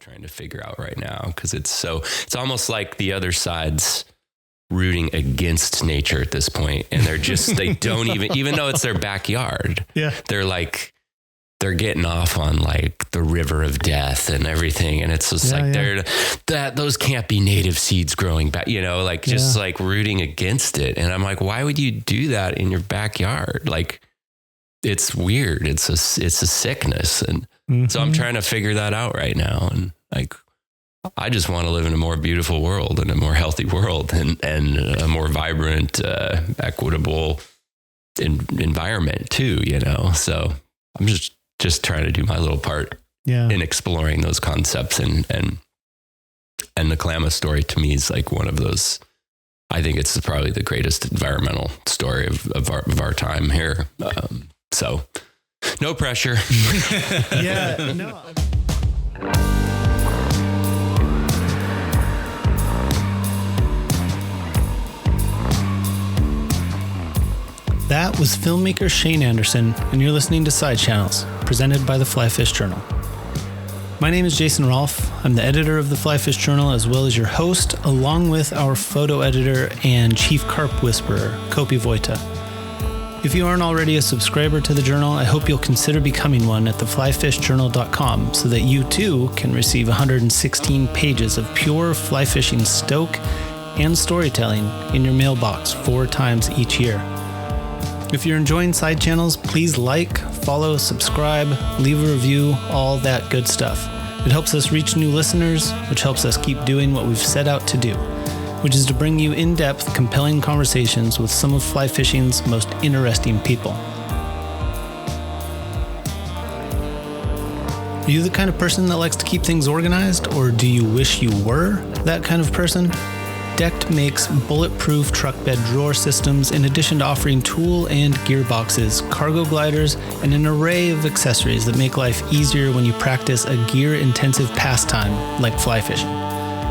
trying to figure out right now, because it's almost like the other side's rooting against nature at this point, and they don't even though it's their backyard. Yeah, they're getting off on like the river of death and everything, and it's just those can't be native seeds growing back, just like rooting against it. And I'm like, why would you do that in your backyard? Like, it's weird. It's a sickness, and so I'm trying to figure that out right now. And like, I just want to live in a more beautiful world and a more healthy world and a more vibrant, equitable environment too, So I'm just trying to do my little part in exploring those concepts. And the Klamath story to me is like one of those. I think it's probably the greatest environmental story of our time here. So no pressure. No. That was filmmaker Shane Anderson, and you're listening to Sidechannels, presented by the Fly Fish Journal. My name is Jason Rolfe. I'm the editor of the Fly Fish Journal, as well as your host, along with our photo editor and chief carp whisperer, Kopi Voita. If you aren't already a subscriber to the journal, I hope you'll consider becoming one at theflyfishjournal.com so that you too can receive 116 pages of pure fly fishing stoke and storytelling in your mailbox 4 times each year. If you're enjoying Sidechannels, please like, follow, subscribe, leave a review, all that good stuff. It helps us reach new listeners, which helps us keep doing what we've set out to do, which is to bring you in-depth, compelling conversations with some of fly fishing's most interesting people. Are you the kind of person that likes to keep things organized, or do you wish you were that kind of person? Decked makes bulletproof truck bed drawer systems in addition to offering tool and gear boxes, cargo gliders, and an array of accessories that make life easier when you practice a gear-intensive pastime like fly fishing.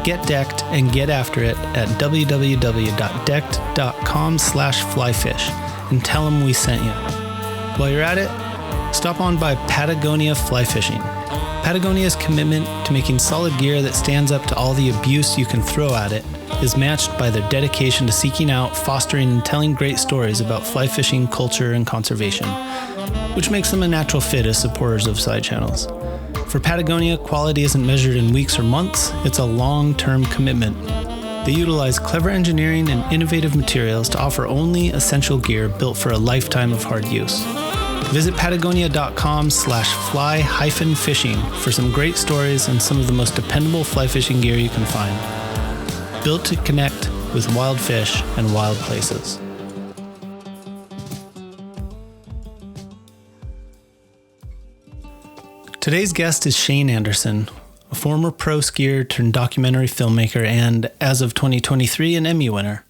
Get decked and get after it at www.decked.com/flyfish and tell them we sent you. While you're at it, stop on by Patagonia Fly Fishing. Patagonia's commitment to making solid gear that stands up to all the abuse you can throw at it is matched by their dedication to seeking out, fostering, and telling great stories about fly fishing culture and conservation, which makes them a natural fit as supporters of Sidechannels. For Patagonia, quality isn't measured in weeks or months, it's a long-term commitment. They utilize clever engineering and innovative materials to offer only essential gear built for a lifetime of hard use. Visit patagonia.com/fly-fishing for some great stories and some of the most dependable fly fishing gear you can find. Built to connect with wild fish and wild places. Today's guest is Shane Anderson, a former pro skier turned documentary filmmaker and, as of 2023, an Emmy winner.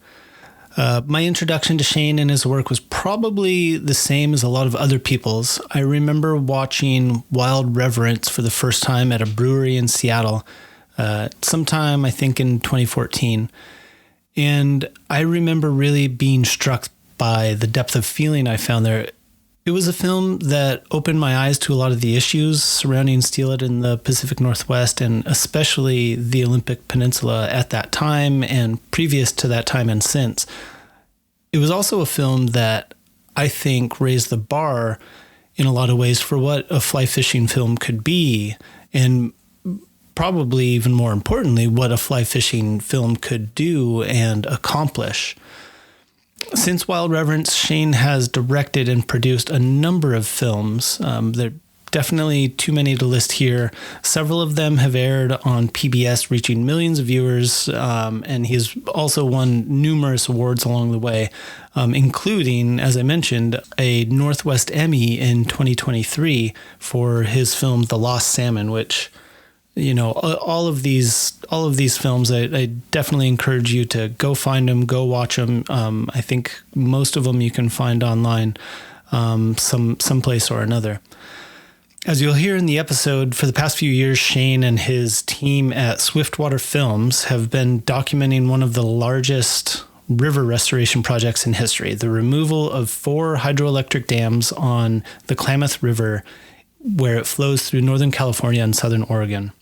My introduction to Shane and his work was probably the same as a lot of other people's. I remember watching Wild Reverence for the first time at a brewery in Seattle, sometime I think in 2014. And I remember really being struck by the depth of feeling I found there. It was a film that opened my eyes to a lot of the issues surrounding steelhead in the Pacific Northwest, and especially the Olympic Peninsula at that time and previous to that time and since. It was also a film that I think raised the bar in a lot of ways for what a fly fishing film could be, and probably even more importantly, what a fly fishing film could do and accomplish. Since Wild Reverence, Shane has directed and produced a number of films. There are definitely too many to list here. Several of them have aired on PBS, reaching millions of viewers, and he's also won numerous awards along the way, including, as I mentioned, a Northwest Emmy in 2023 for his film The Lost Salmon, which, you know, all of these films, I definitely encourage you to go find them, go watch them. I think most of them you can find online, someplace or another. As you'll hear in the episode, for the past few years, Shane and his team at Swiftwater Films have been documenting one of the largest river restoration projects in history, the removal of 4 hydroelectric dams on the Klamath River, where it flows through Northern California and Southern Oregon.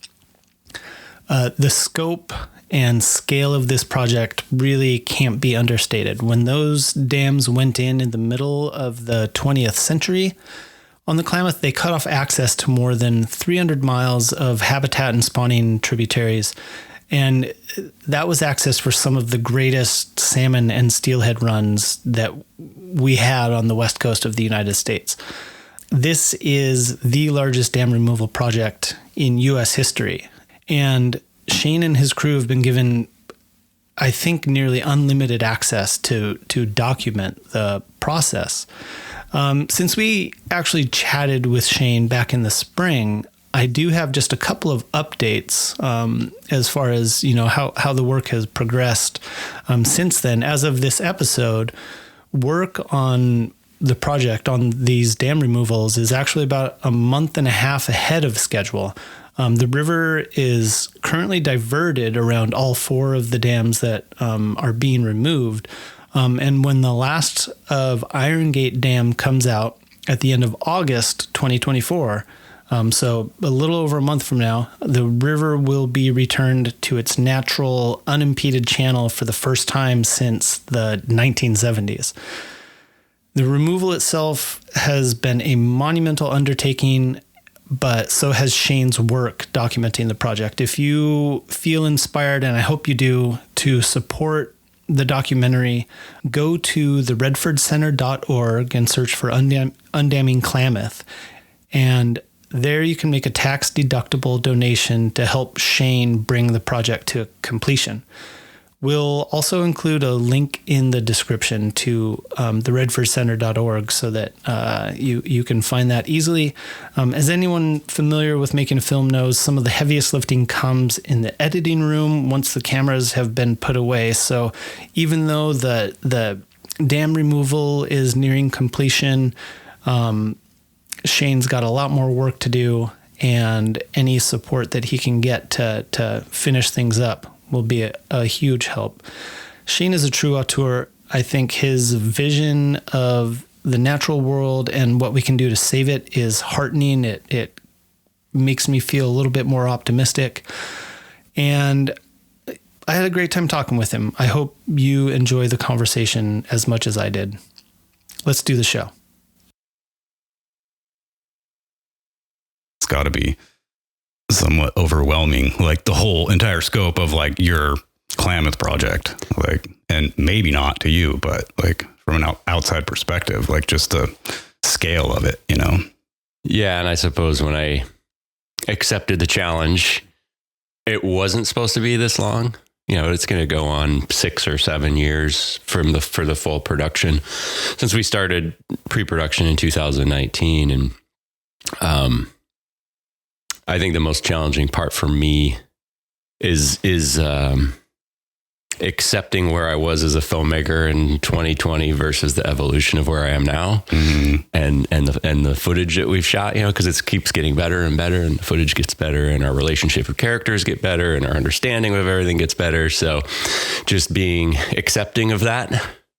The scope and scale of this project really can't be understated. When those dams went in the middle of the 20th century on the Klamath, they cut off access to more than 300 miles of habitat and spawning tributaries. And that was access for some of the greatest salmon and steelhead runs that we had on the west coast of the United States. This is the largest dam removal project in U.S. history. And Shane and his crew have been given, I think, nearly unlimited access to document the process. Since we actually chatted with Shane back in the spring, I do have just a couple of updates as far as, how the work has progressed since then. As of this episode, work on the project on these dam removals is actually about a month and a half ahead of schedule. The river is currently diverted around all 4 of the dams that are being removed. And when the last of Iron Gate Dam comes out at the end of August 2024, so a little over a month from now, the river will be returned to its natural, unimpeded channel for the first time since the 1970s. The removal itself has been a monumental undertaking, but so has Shane's work documenting the project. If you feel inspired, and I hope you do, to support the documentary, go to theredfordcenter.org and search for Undamming Klamath. And there you can make a tax-deductible donation to help Shane bring the project to completion. We'll also include a link in the description to theredfordcenter.org so that you can find that easily. As anyone familiar with making a film knows, some of the heaviest lifting comes in the editing room once the cameras have been put away. So even though the dam removal is nearing completion, Shane's got a lot more work to do, and any support that he can get to finish things up will be a huge help. Shane is a true auteur. I think his vision of the natural world and what we can do to save it is heartening. It makes me feel a little bit more optimistic. And I had a great time talking with him. I hope you enjoy the conversation as much as I did. Let's do the show. It's got to be somewhat overwhelming, like the whole entire scope of like your Klamath project, like, and maybe not to you, but like from an outside perspective, like just the scale of it, Yeah. And I suppose when I accepted the challenge, it wasn't supposed to be this long. It's going to go on 6 or 7 years for the full production, since we started pre-production in 2019. And, I think the most challenging part for me is accepting where I was as a filmmaker in 2020 versus the evolution of where I am now, and the footage that we've shot. Because it keeps getting better and better, and the footage gets better, and our relationship with characters get better, and our understanding of everything gets better. So, just being accepting of that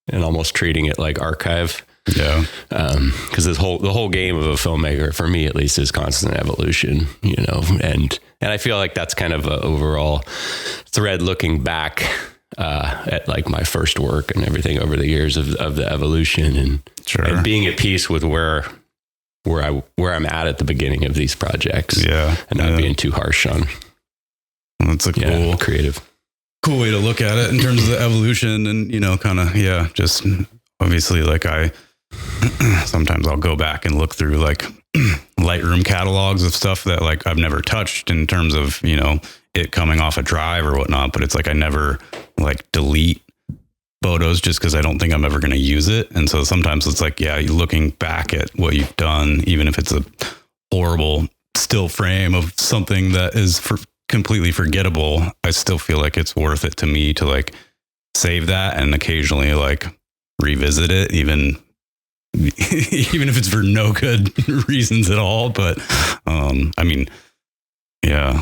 and almost treating it like archive. Yeah. Because the whole game of a filmmaker, for me at least, is constant evolution, and I feel like that's kind of an overall thread looking back at like my first work and everything over the years of the evolution, and being at peace with where I'm at the beginning of these projects. Yeah. And not being too harsh on. That's a cool way to look at it in terms of the evolution, and just obviously, like sometimes I'll go back and look through like Lightroom catalogs of stuff that like I've never touched in terms of, it coming off a drive or whatnot, but it's like I never like delete photos just because I don't think I'm ever going to use it. And so sometimes it's like, you're looking back at what you've done, even if it's a horrible still frame of something that is completely forgettable, I still feel like it's worth it to me to like save that and occasionally like revisit it, even if it's for no good reasons at all. But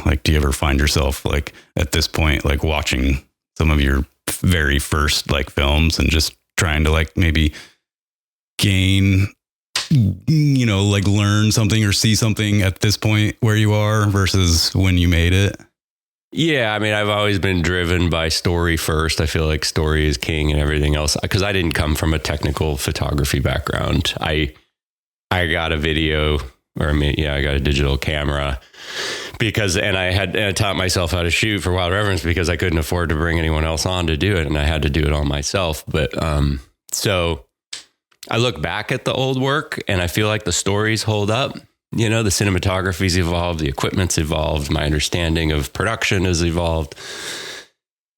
like, do you ever find yourself like at this point, like watching some of your very first like films and just trying to like maybe gain, like learn something or see something at this point where you are versus when you made it? Yeah, I mean, I've always been driven by story first. I feel like story is king and everything else, because I didn't come from a technical photography background. I got a video, or I got a digital camera and I taught myself how to shoot for Wild Reverence because I couldn't afford to bring anyone else on to do it, and I had to do it all myself. But so I look back at the old work and I feel like the stories hold up. The cinematography's evolved, the equipment's evolved, my understanding of production has evolved,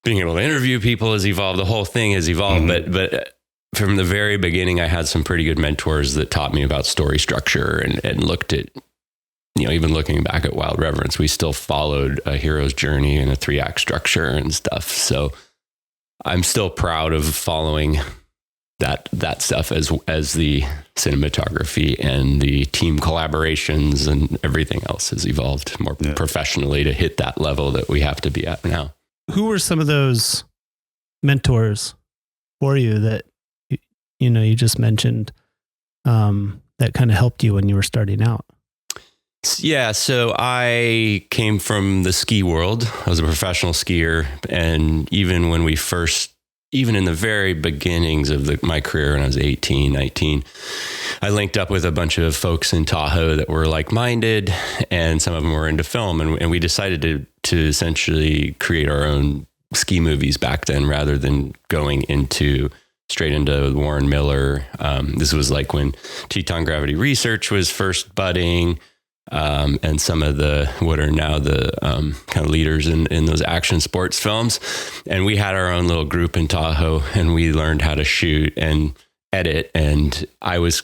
being able to interview people has evolved, the whole thing has evolved. Mm-hmm. But from the very beginning, I had some pretty good mentors that taught me about story structure and looked at, even looking back at Wild Reverence, we still followed a hero's journey and a 3-act structure and stuff. So I'm still proud of following that stuff as the cinematography and the team collaborations and everything else has evolved more professionally to hit that level that we have to be at now. Who were some of those mentors for you that, you just mentioned, that kind of helped you when you were starting out? Yeah. So I came from the ski world. I was a professional skier. And even in the very beginnings of my career, when I was 18, 19, I linked up with a bunch of folks in Tahoe that were like-minded, and some of them were into film. And we decided to essentially create our own ski movies back then, rather than going straight into Warren Miller. This was like when Teton Gravity Research was first budding. And some of what are now the kind of leaders in those action sports films. And we had our own little group in Tahoe, and we learned how to shoot and edit. And I was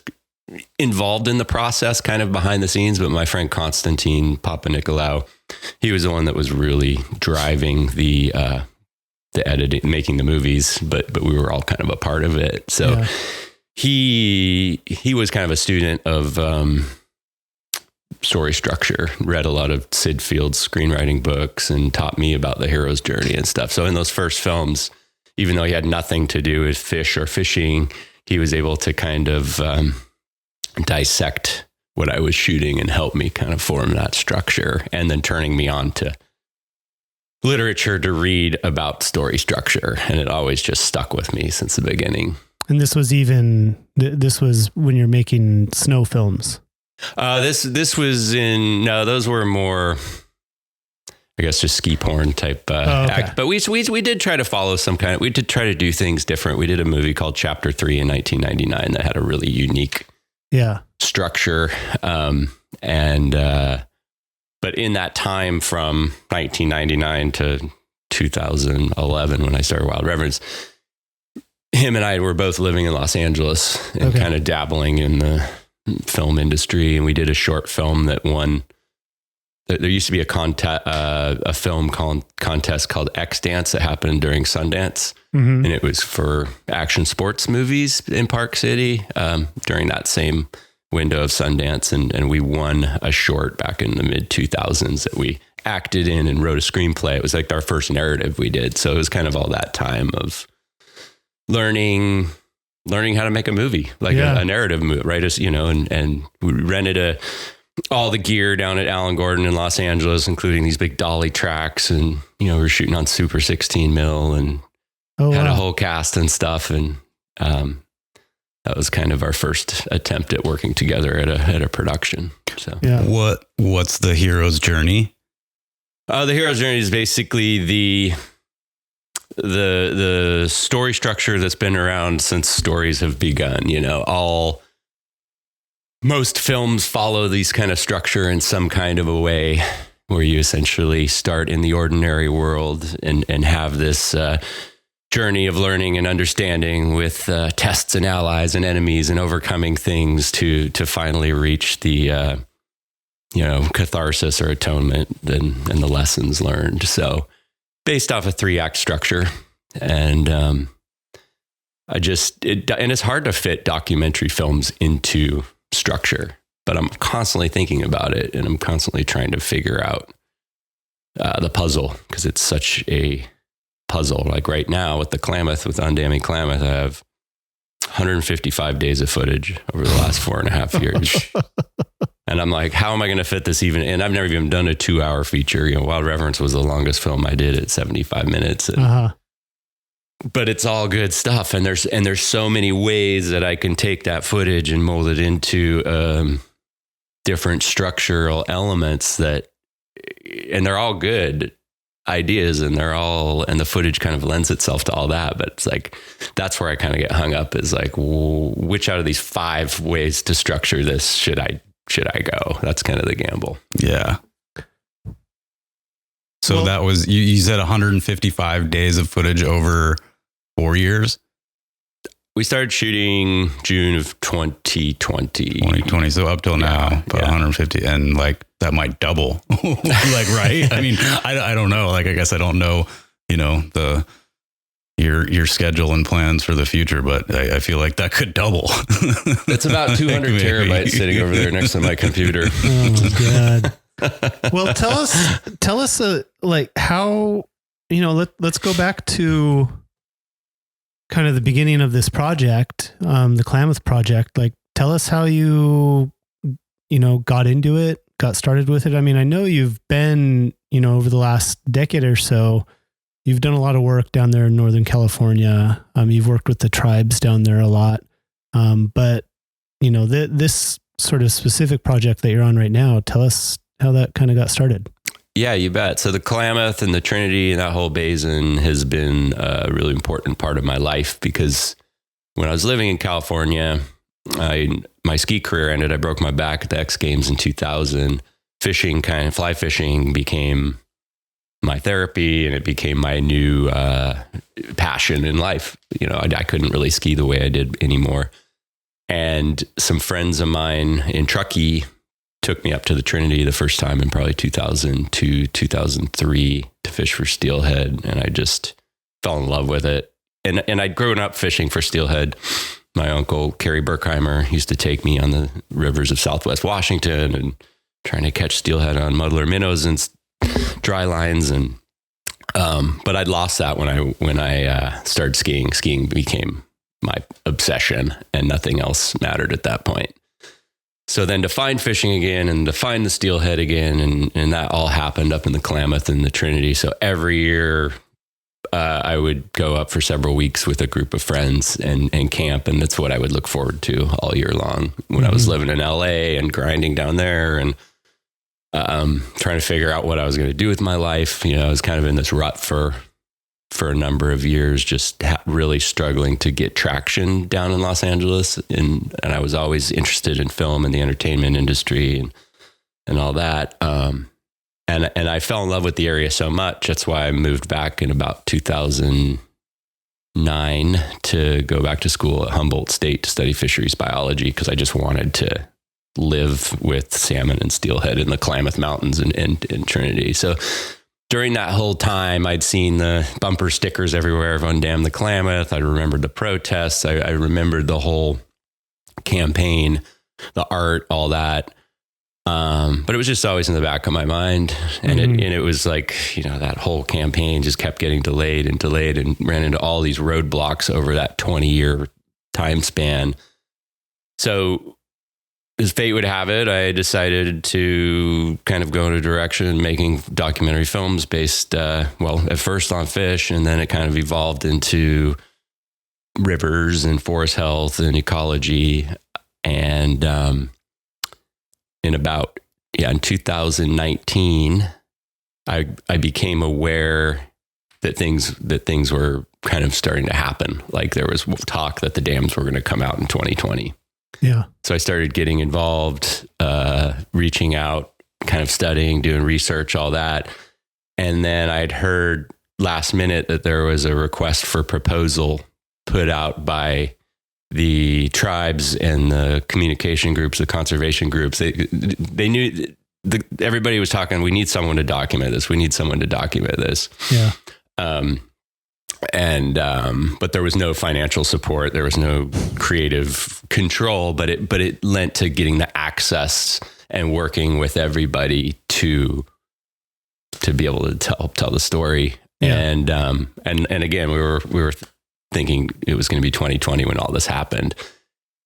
involved in the process, kind of behind the scenes, but my friend Constantine Papanikolaou, he was the one that was really driving the editing, making the movies, but we were all kind of a part of it. So he was kind of a student of story structure, read a lot of Sid Field's screenwriting books, and taught me about the hero's journey and stuff. So in those first films, even though he had nothing to do with fish or fishing, he was able to kind of dissect what I was shooting and help me kind of form that structure, and then turning me on to literature to read about story structure. And it always just stuck with me since the beginning. And this was when you're making snow films. This was those were more, I guess, just ski porn type act. But we did try to follow we did try to do things different. We did a movie called Chapter 3 in 1999 that had a really unique structure. But in that time from 1999 to 2011, when I started Wild Reverence, him and I were both living in Los Angeles and kind of dabbling in the film industry. And we did a short film that won. There used to be a film contest called X Dance that happened during Sundance. Mm-hmm. And it was for action sports movies in Park City during that same window of Sundance. And we won a short back in the mid 2000s that we acted in and wrote a screenplay. It was like our first narrative we did. So it was kind of all that time of learning how to make a movie, like a narrative movie, right? And we rented all the gear down at Alan Gordon in Los Angeles, including these big dolly tracks. And, we were shooting on Super 16 mil and had a whole cast and stuff. And that was kind of our first attempt at working together at a production. So what's the hero's journey? The hero's journey is basically the story structure that's been around since stories have begun. Most films follow these kind of structure in some kind of a way, where you essentially start in the ordinary world and have this journey of learning and understanding with tests and allies and enemies and overcoming things to finally reach the catharsis or atonement and the lessons learned. So based off a 3-act structure. And it's hard to fit documentary films into structure, but I'm constantly thinking about it, and I'm constantly trying to figure out the puzzle, because it's such a puzzle. Like right now with Undamming Klamath, I have 155 days of footage over the last 4.5 years. And I'm like, how am I going to fit this even? And I've never even done a 2-hour feature. You know, Wild Reverence was the longest film I did at 75 minutes. And, but it's all good stuff. And there's so many ways that I can take that footage and mold it into different structural elements and they're all good ideas, and the footage kind of lends itself to all that. But it's like, that's where I kind of get hung up, is like, which out of these 5 ways to structure this should I go? That's kind of the gamble. Yeah. So that was, you said 155 days of footage over 4 years. We started shooting June of 2020. So up till now, about 150, and like that might double. Like, right? I mean, I don't know. Like, I guess I don't know, you know, your schedule and plans for the future, but I feel like that could double. It's about 200 terabytes sitting over there next to my computer. Oh God. Well, tell us like how, you know, let's go back to kind of the beginning of this project, the Klamath project. Like, tell us how you got into it, got started with it. I mean, I know you've been, you know, over the last decade or so, you've done a lot of work down there in Northern California. You've worked with the tribes down there a lot. But you know, this sort of specific project that you're on right now, tell us how that kind of got started. Yeah, you bet. So the Klamath and the Trinity and that whole basin has been a really important part of my life, because when I was living in California, my ski career ended. I broke my back at the X Games in 2000. Fly fishing became my therapy, and it became my new passion in life. You know, I couldn't really ski the way I did anymore. And some friends of mine in Truckee took me up to the Trinity the first time in probably 2002, 2003 to fish for steelhead. And I just fell in love with it. And I'd grown up fishing for steelhead. My uncle, Kerry Berkheimer, used to take me on the rivers of Southwest Washington and trying to catch steelhead on muddler minnows and dry lines. And, but I'd lost that when I started skiing. Skiing became my obsession, and nothing else mattered at that point. So then to find fishing again and to find the steelhead again, and that all happened up in the Klamath and the Trinity. So every year I would go up for several weeks with a group of friends and camp. And that's what I would look forward to all year long when I was living in LA and grinding down there and trying to figure out what I was going to do with my life. You know, I was kind of in this rut for a number of years, just really struggling to get traction down in Los Angeles. And I was always interested in film and the entertainment industry and all that. And I fell in love with the area so much. That's why I moved back in about 2009 to go back to school at Humboldt State to study fisheries biology, because I just wanted to live with salmon and steelhead in the Klamath Mountains and Trinity. So during that whole time, I'd seen the bumper stickers everywhere of Undam the Klamath. I remembered the protests. I remembered the whole campaign, the art, all that. But it was just always in the back of my mind. And it was like, you know, that whole campaign just kept getting delayed and ran into all these roadblocks over that 20-year time span. So as fate would have it, I decided to kind of go in a direction making documentary films based, at first on fish, and then it kind of evolved into rivers and forest health and ecology. And in 2019, I became aware that things were kind of starting to happen. Like there was talk that the dams were going to come out in 2020. Yeah. So I started getting involved, reaching out, kind of studying, doing research, all that. And then I'd heard last minute that there was a request for proposal put out by the tribes and the communication groups, the conservation groups. They knew everybody was talking, we need someone to document this. We need someone to document this. Yeah. But there was no financial support. There was no creative control, but it lent to getting the access and working with everybody to be able to help tell the story. Yeah. And again, we were thinking it was going to be 2020 when all this happened.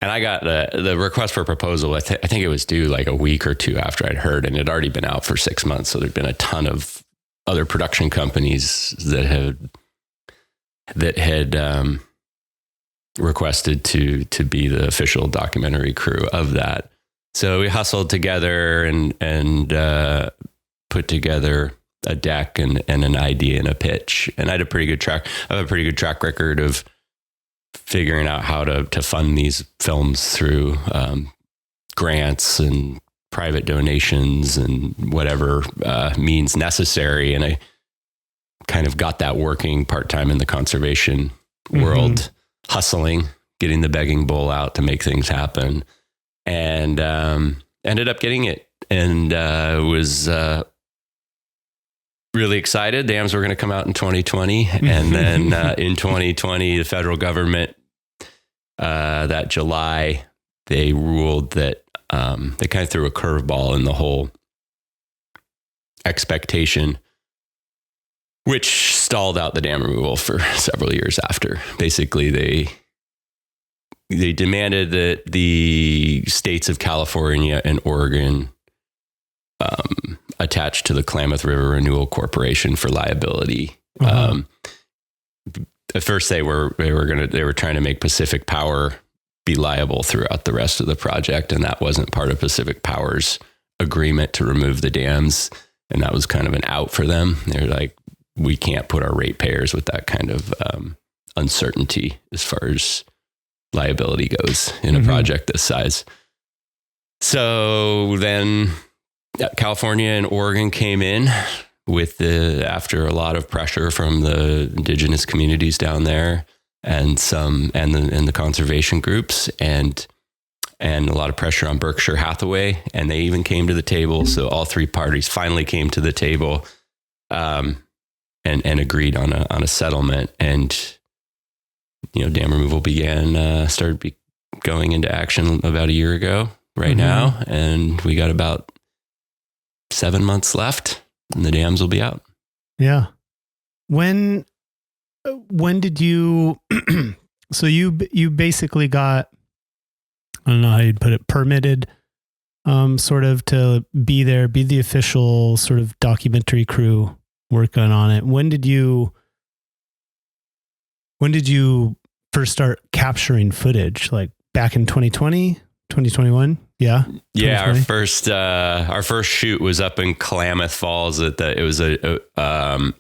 And I got the request for proposal. I think it was due like a week or two after I'd heard, and it had already been out for 6 months. So there'd been a ton of other production companies that had requested to be the official documentary crew of that. So we hustled together and put together a deck and an idea and a pitch. And I have a pretty good track record of figuring out how to fund these films through grants and private donations and whatever means necessary. And I kind of got that working part-time in the conservation world, hustling, getting the begging bowl out to make things happen, and ended up getting it, and was really excited. Dams were going to come out in 2020. And then in 2020, the federal government, that July, they ruled that they kind of threw a curveball in the whole expectation, which stalled out the dam removal for several years after. Basically, they demanded that the states of California and Oregon attached to the Klamath River Renewal Corporation for liability. At first, they were trying to make Pacific Power be liable throughout the rest of the project, and that wasn't part of Pacific Power's agreement to remove the dams, and that was kind of an out for them. They're like, we can't put our ratepayers with that kind of uncertainty as far as liability goes in a project this size. So then California and Oregon came in after a lot of pressure from the indigenous communities down there and the conservation groups and a lot of pressure on Berkshire Hathaway, and they even came to the table. So all three parties finally came to the table and agreed on a settlement, and dam removal started going into action about a year ago now, and we got about 7 months left, and the dams will be out. Yeah. When did you? So you basically got, I don't know how you'd put it, permitted, sort of to be there, be the official sort of documentary crew working on it. When did you first start capturing footage? Like back in 2020, 2021? Yeah. Yeah. Our first shoot was up in Klamath Falls. It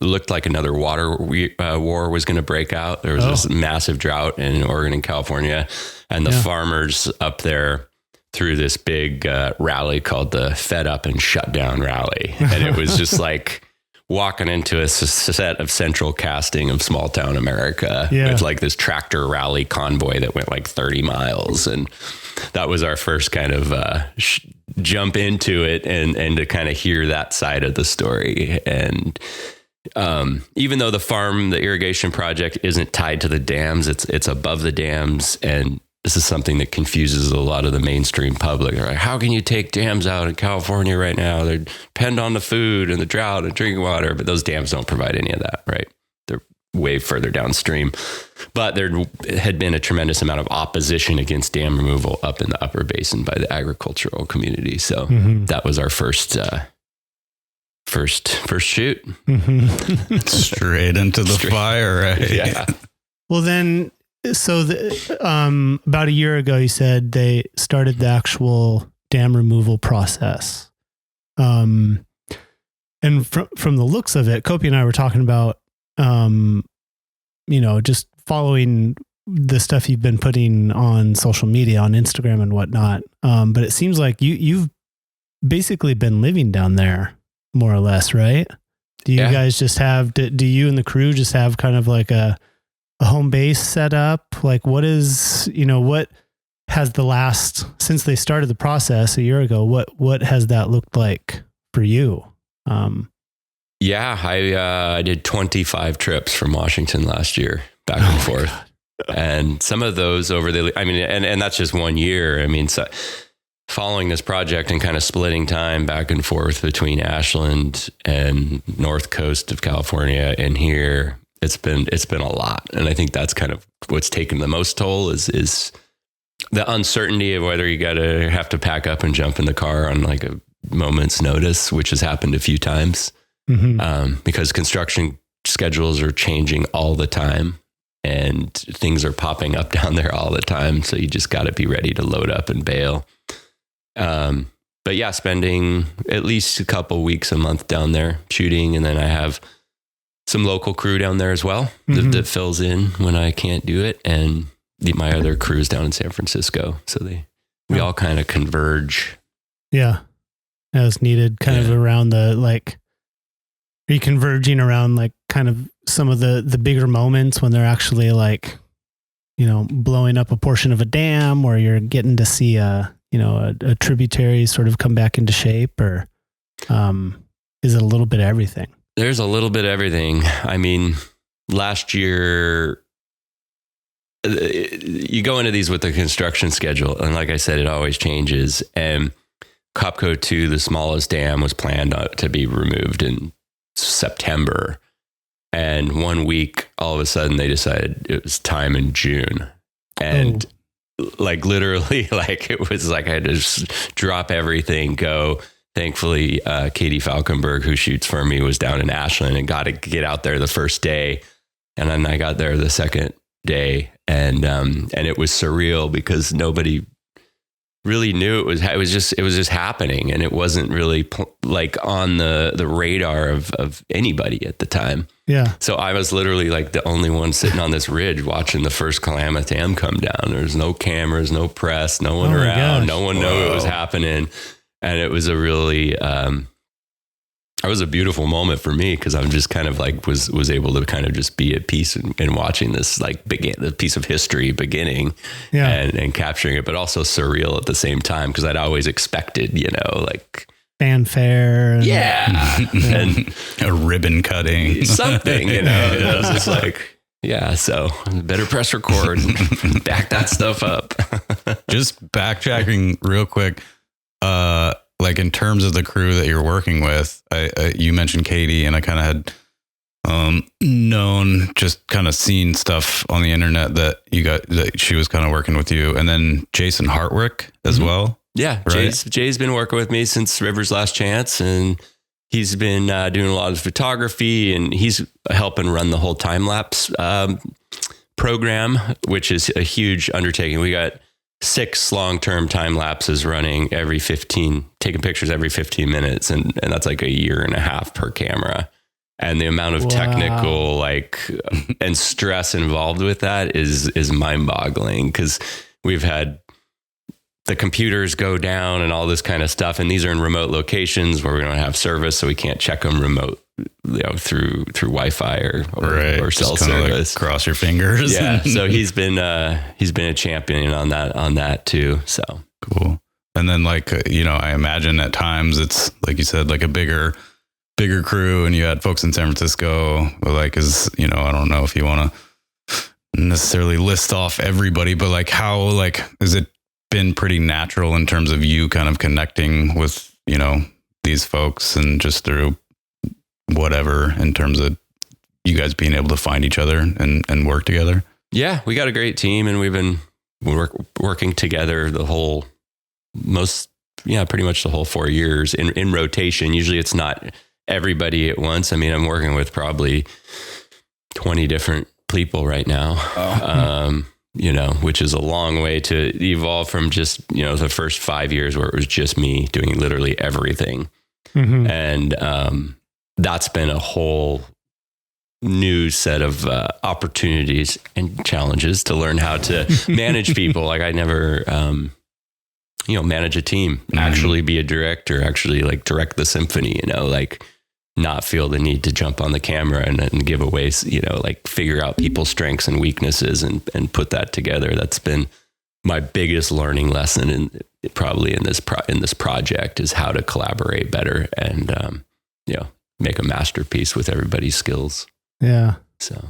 looked like another water war was going to break out. There was this massive drought in Oregon and California, and the farmers up there threw this big rally called the Fed Up and Shut Down Rally. And it was just like walking into a set of central casting of small town America with like this tractor rally convoy that went like 30 miles. And that was our first kind of jump into it and to kind of hear that side of the story. And even though the irrigation project isn't tied to the dams, it's above the dams, and this is something that confuses a lot of the mainstream public. They're like, how can you take dams out in California right now? They depend on the food and the drought and drinking water, but those dams don't provide any of that, right? They're way further downstream. But there had been a tremendous amount of opposition against dam removal up in the upper basin by the agricultural community. So that was our first shoot. Straight into the fire, right? Yeah. Well, then, so about a year ago, you said they started the actual dam removal process. And from the looks of it, Kopi and I were talking about, just following the stuff you've been putting on social media, on Instagram and whatnot. But it seems like you've basically been living down there more or less, right? Do you guys just have, do you and the crew just have kind of like a home base set up? Like what has since they started the process a year ago, what has that looked like for you? I did 25 trips from Washington last year, back and forth. God. And some of those and that's just 1 year. So following this project and kind of splitting time back and forth between Ashland and North Coast of California and here, it's been a lot. And I think that's kind of what's taken the most toll is the uncertainty of whether you have to pack up and jump in the car on like a moment's notice, which has happened a few times, because construction schedules are changing all the time and things are popping up down there all the time. So you just got to be ready to load up and bail. But yeah, spending at least a couple weeks a month down there shooting. And then I have some local crew down there as well that fills in when I can't do it. And my other crew's down in San Francisco. So we all kind of converge. Yeah. As needed kind of around the, like, are you converging around like kind of some of the bigger moments when they're actually like, you know, blowing up a portion of a dam, or you're getting to see a tributary sort of come back into shape, or is it a little bit of everything? There's a little bit of everything. I mean, last year, you go into these with the construction schedule, and like I said, it always changes. And Copco 2, the smallest dam, was planned to be removed in September. And 1 week, all of a sudden, they decided it was time in June. And like literally, like it was like I had to just drop everything, go. Thankfully, Katie Falkenberg, who shoots for me, was down in Ashland and got to get out there the first day. And then I got there the second day, and it was surreal because nobody really knew it was just happening, and it wasn't really like on the radar of anybody at the time. Yeah. So I was literally like the only one sitting on this ridge watching the first Klamath Dam come down. There's no cameras, no press, no one around, no one knew it was happening, and it was a really it was a beautiful moment for me because I'm just kind of like was able to kind of just be at peace and watching this like the piece of history beginning and capturing it, but also surreal at the same time because I'd always expected, like fanfare. And a ribbon cutting. Something, it was just like, so better press record and back that stuff up. Just backtracking real quick. Like in terms of the crew that you're working with, you mentioned Katie, and I kind of had just kind of seen stuff on the internet that she was kind of working with you, and then Jason Hartwick as well. Yeah, right? Jay's been working with me since River's Last Chance, and he's been doing a lot of photography, and he's helping run the whole time lapse program, which is a huge undertaking. We got 6 long-term time lapses running taking pictures every 15 minutes. And that's like a year and a half per camera. And the amount of technical and stress involved with that is mind boggling because we've had the computers go down and all this kind of stuff. And these are in remote locations where we don't have service. So we can't check them remote, through Wi-Fi or cell service. Like cross your fingers. Yeah. So he's been a champion on that too. So cool. And then I imagine at times it's like you said, like a bigger crew, and you had folks in San Francisco, I don't know if you want to necessarily list off everybody, but how is it been pretty natural in terms of you kind of connecting with, these folks and just through whatever in terms of you guys being able to find each other and work together? Yeah, we got a great team, and we've been working together pretty much the whole 4 years in rotation. Usually it's not everybody at once. I mean, I'm working with probably 20 different people right now. Which is a long way to evolve from just, the first 5 years where it was just me doing literally everything. Mm-hmm. And that's been a whole new set of opportunities and challenges to learn how to manage people. Like I never, manage a team, actually be a director, actually direct the symphony, not feel the need to jump on the camera and give away, figure out people's strengths and weaknesses and put that together. That's been my biggest learning lesson in this project is how to collaborate better and, make a masterpiece with everybody's skills. Yeah. So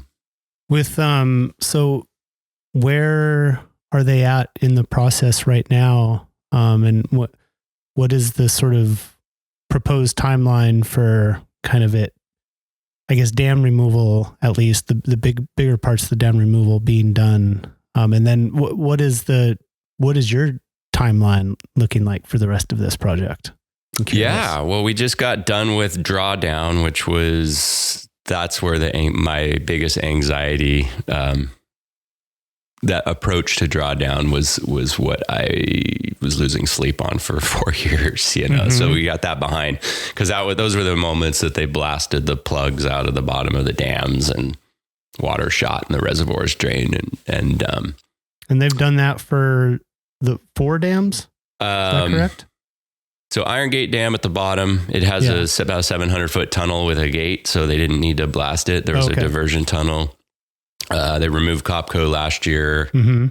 so where are they at in the process right now? And what is the sort of proposed timeline for kind of it, I guess, dam removal, at least the bigger parts of the dam removal being done. And then what is the what is your timeline looking like for the rest of this project? Yeah, well, we just got done with Drawdown, which that's where my biggest anxiety, that approach to Drawdown was what I was losing sleep on for 4 years, you know. Mm-hmm. So we got that behind, because those were the moments that they blasted the plugs out of the bottom of the dams and water shot and the reservoirs drained, and they've done that for the 4 dams. Is that correct? So Iron Gate Dam at the bottom, it has about a 700-foot tunnel with a gate, so they didn't need to blast it. There was a diversion tunnel. They removed Copco last year. Mm-hmm.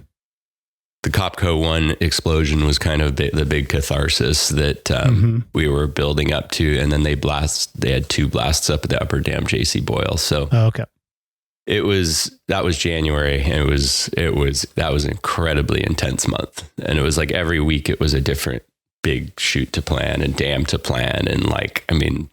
The Copco 1 explosion was kind of the big catharsis that we were building up to, and then they had 2 blasts up at the upper dam, JC Boyle. So that was January, and that was an incredibly intense month, and it was like every week it was a different big shoot to plan and dam to plan, and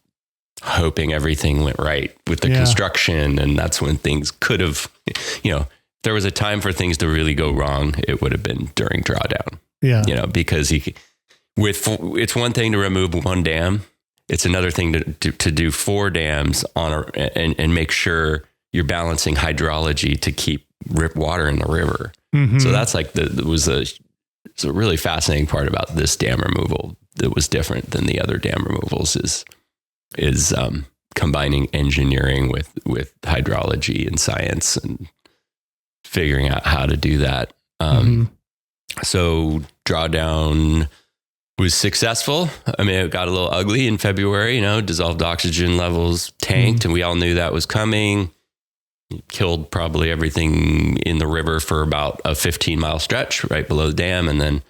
hoping everything went right with the construction. And that's when things could have, if there was a time for things to really go wrong, it would have been during Drawdown. Yeah. Because it's one thing to remove 1 dam. It's another thing to do 4 dams and make sure you're balancing hydrology to keep water in the river. Mm-hmm. So that's it's a really fascinating part about this dam removal that was different than the other dam removals is combining engineering with hydrology and science and figuring out how to do that. So Drawdown was successful. I mean, it got a little ugly in February, dissolved oxygen levels tanked, and we all knew that was coming. It killed probably everything in the river for about a 15-mile stretch right below the dam. And then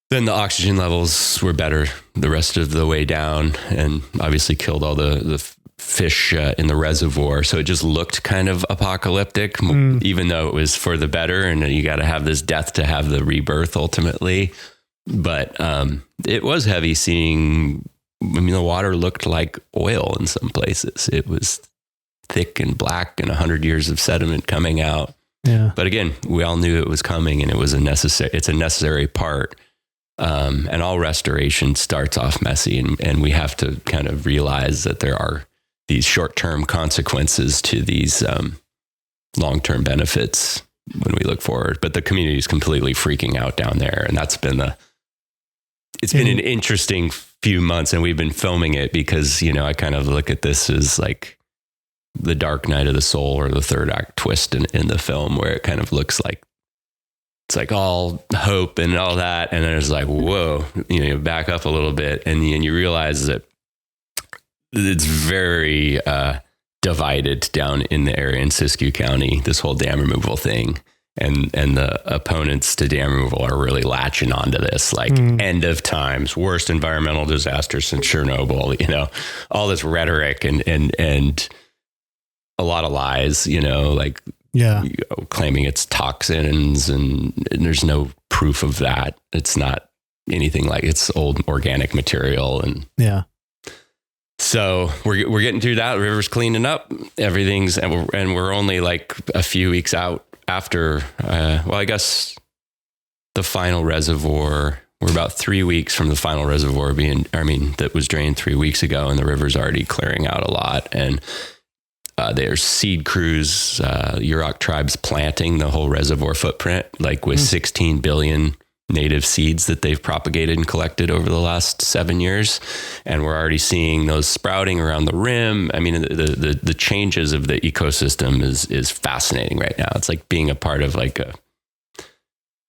the oxygen levels were better the rest of the way down, and obviously killed all the fish in the reservoir. So it just looked kind of apocalyptic, even though it was for the better. And you got to have this death to have the rebirth ultimately. But it was heavy seeing, the water looked like oil in some places. It was thick and black and 100 years of sediment coming out. Yeah. But again, we all knew it was coming, and it's a necessary part. And all restoration starts off messy, and we have to kind of realize that there are these short-term consequences to these long-term benefits when we look forward. But the community is completely freaking out down there, and that's been it's been an interesting few months, and we've been filming it because, I kind of look at this as like the dark night of the soul, or the third act twist in the film, where it kind of looks like it's like all hope and all that, and then it's like, whoa, back up a little bit, and you realize that it's very divided down in the area in Siskiyou County, this whole dam removal thing, and the opponents to dam removal are really latching onto this, like end of times, worst environmental disaster since Chernobyl, all this rhetoric and a lot of lies, claiming it's toxins, and there's no proof of that. It's not anything like it's old organic material. And so we're getting through that. The river's cleaning up, everything's, and we're only like a few weeks out after, I guess the final reservoir, we're about 3 weeks from the final reservoir that was drained 3 weeks ago, and the river's already clearing out a lot. And there's seed crews, Yurok tribes planting the whole reservoir footprint, like with 16 billion native seeds that they've propagated and collected over the last 7 years. And we're already seeing those sprouting around the rim. I mean, the changes of the ecosystem is fascinating right now. It's like being a part of like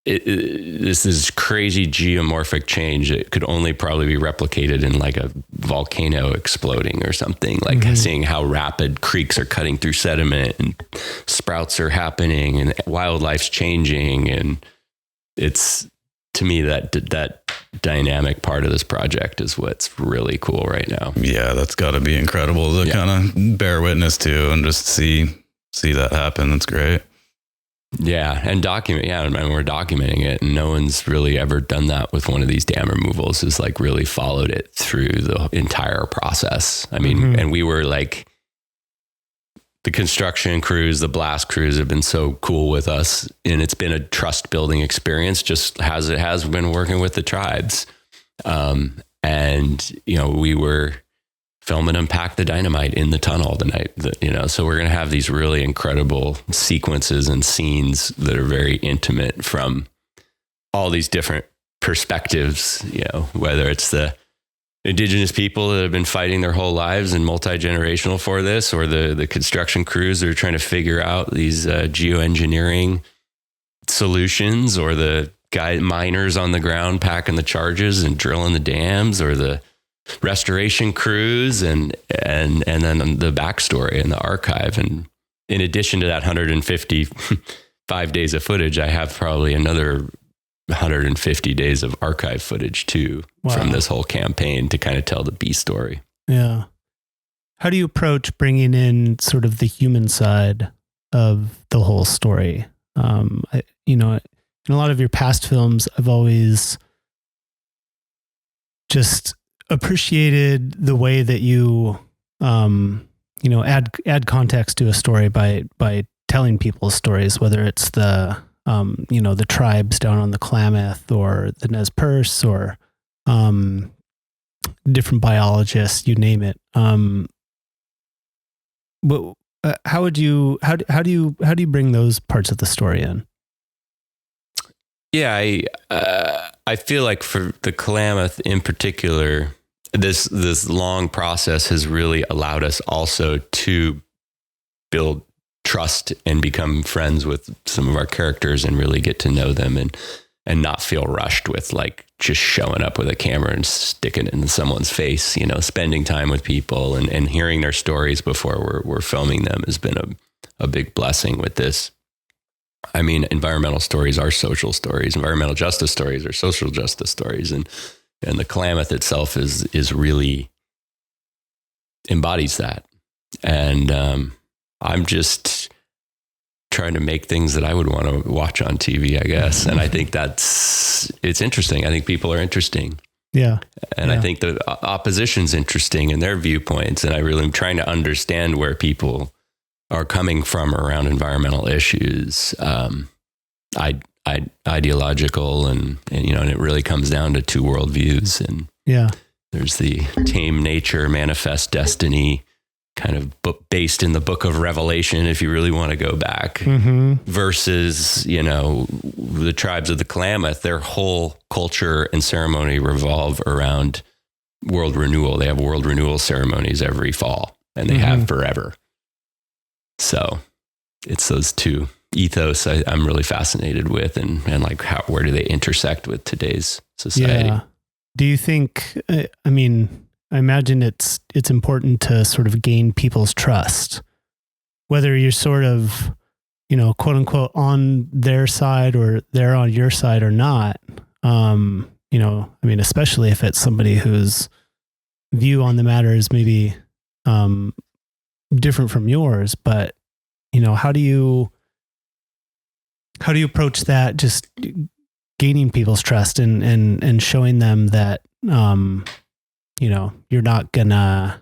this is crazy geomorphic change. It could only probably be replicated in like a volcano exploding or something, like seeing how rapid creeks are cutting through sediment and sprouts are happening and wildlife's changing. And it's, to me, that dynamic part of this project is what's really cool right now. Yeah, that's got to be incredible to kind of bear witness to and just see that happen. That's great. Yeah, and document. Yeah, and we're documenting it, and no one's really ever done that with one of these dam removals. Is like really followed it through the entire process. I mean, and we were like, the construction crews, the blast crews have been so cool with us, and it's been a trust building experience, just as it has been working with the tribes. And, you know, we were filming them pack the dynamite in the tunnel the night, you know, so we're going to have these really incredible sequences and scenes that are very intimate from all these different perspectives, you know, whether it's the indigenous people that have been fighting their whole lives and multi-generational for this, or the construction crews that are trying to figure out these geoengineering solutions, or the miners on the ground packing the charges and drilling the dams, or the restoration crews, and then the backstory and the archive. And in addition to that 155 days of footage, I have probably another 150 days of archive footage too. Wow. From this whole campaign to kind of tell the B story. Yeah. How do you approach bringing in sort of the human side of the whole story? You know, in a lot of your past films, I've always just appreciated the way that you, you know, add context to a story by telling people's stories, whether it's the, you know, the tribes down on the Klamath, or the Nez Perce, or different biologists, you name it. But how do you bring those parts of the story in? Yeah, I feel like for the Klamath in particular, this long process has really allowed us also to build trust and become friends with some of our characters and really get to know them, and not feel rushed with like just showing up with a camera and sticking it in someone's face. You know, spending time with people and hearing their stories before we're filming them has been a big blessing with this. I mean, environmental stories are social stories. Environmental justice stories are social justice stories. And the Klamath itself is really embodies that. And I'm just trying to make things that I would want to watch on TV, I guess. And I think it's interesting. I think people are interesting. Yeah. And I think the opposition's interesting in their viewpoints. And I really am trying to understand where people are coming from around environmental issues, ideological, and you know, and it really comes down to two worldviews. And there's the tame nature, manifest destiny kind of book based in the book of Revelation, if you really want to go back, versus, you know, the tribes of the Klamath, their whole culture and ceremony revolve around world renewal. They have world renewal ceremonies every fall, and they have forever. So it's those two ethos I'm really fascinated with, and like where do they intersect with today's society? Yeah. Do you think, I mean, I imagine it's important to sort of gain people's trust, whether you're sort of, you know, quote unquote, on their side or they're on your side or not. You know, I mean, especially if it's somebody whose view on the matter is maybe, different from yours, but you know, how do you approach that? Just gaining people's trust and showing them that, you know, you're not gonna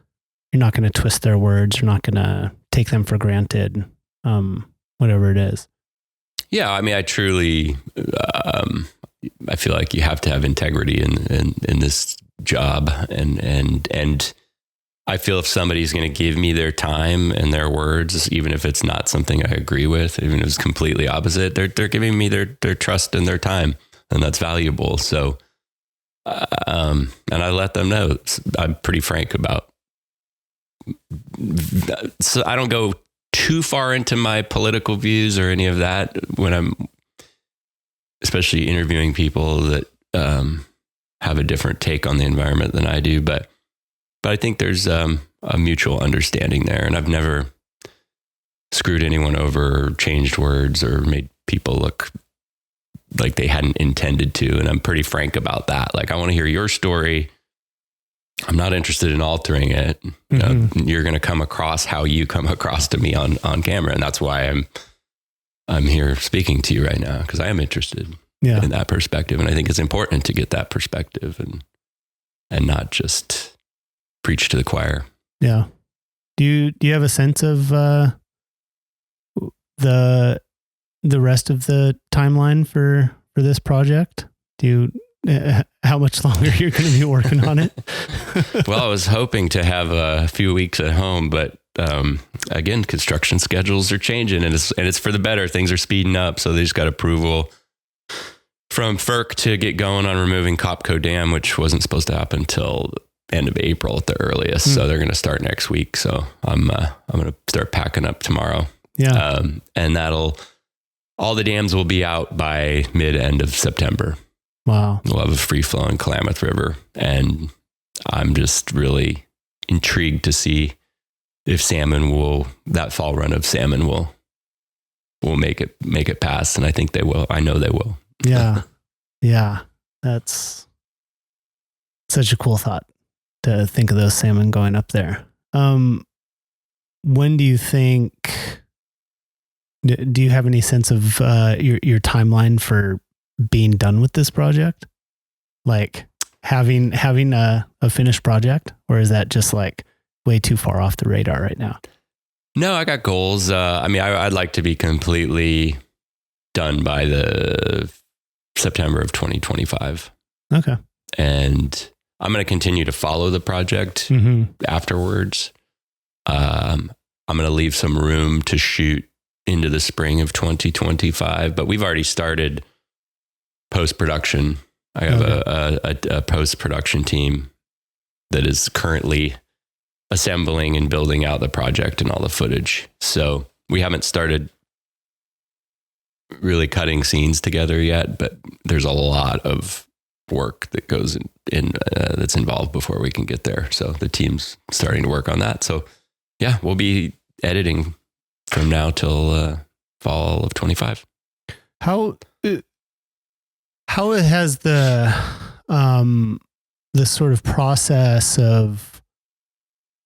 twist their words. You're not gonna take them for granted, whatever it is. Yeah. I mean, I truly, I feel like you have to have integrity in this job, and I feel if somebody's going to give me their time and their words, even if it's not something I agree with, even if it's completely opposite, they're giving me their trust and their time, and that's valuable. So, and I let them know. I'm pretty frank about. So I don't go too far into my political views or any of that when I'm, especially interviewing people that have a different take on the environment than I do, but I think there's a mutual understanding there, and I've never screwed anyone over or changed words or made people look like they hadn't intended to. And I'm pretty frank about that. Like, I want to hear your story. I'm not interested in altering it. You know, you're going to come across how you come across to me on camera. And that's why I'm here speaking to you right now, because I am interested in that perspective. And I think it's important to get that perspective and not just preach to the choir. Yeah. Do you have a sense of the rest of the timeline for this project? How much longer you're going to be working on it? Well, I was hoping to have a few weeks at home, but again, construction schedules are changing, and it's for the better. Things are speeding up, so they just got approval from FERC to get going on removing Copco Dam, which wasn't supposed to happen until end of April at the earliest. So they're going to start next week. So I'm going to start packing up tomorrow. Yeah, and all the dams will be out by end of September. Wow. We'll have a free flowing Klamath River, and I'm just really intrigued to see if that fall run of salmon will make it past. And I think they will. I know they will. Yeah. Yeah. That's such a cool thought to think of those salmon going up there. When do you think, do you have any sense of your timeline for being done with this project? Like having a finished project, or is that just like way too far off the radar right now? No, I got goals. I'd like to be completely done by the September of 2025. Okay. And I'm going to continue to follow the project afterwards. I'm going to leave some room to shoot into the spring of 2025, but we've already started post-production. I have a post-production team that is currently assembling and building out the project and all the footage. So we haven't started really cutting scenes together yet, but there's a lot of work that goes in that's involved before we can get there. So the team's starting to work on that. So yeah, we'll be editing from now till fall of 25. How has the sort of process of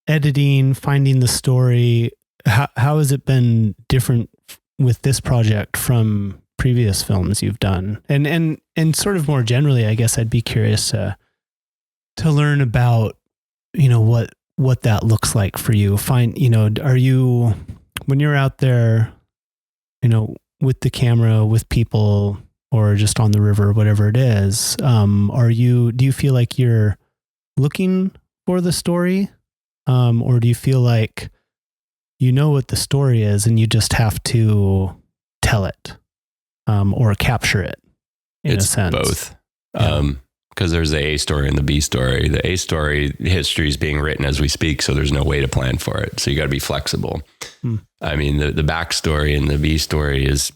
editing, finding the story, how has it been different with this project from previous films you've done? And sort of more generally, I guess I'd be curious to learn about, what that looks like for you. Are you, when you're out there, with the camera, with people, or just on the river, whatever it is, do you feel like you're looking for the story? Or do you feel like you know what the story is and you just have to tell it, or capture it in a sense? Both. Because there's the A story and the B story. The A story history is being written as we speak, so there's no way to plan for it. So you got to be flexible. I mean, the backstory and the B story is,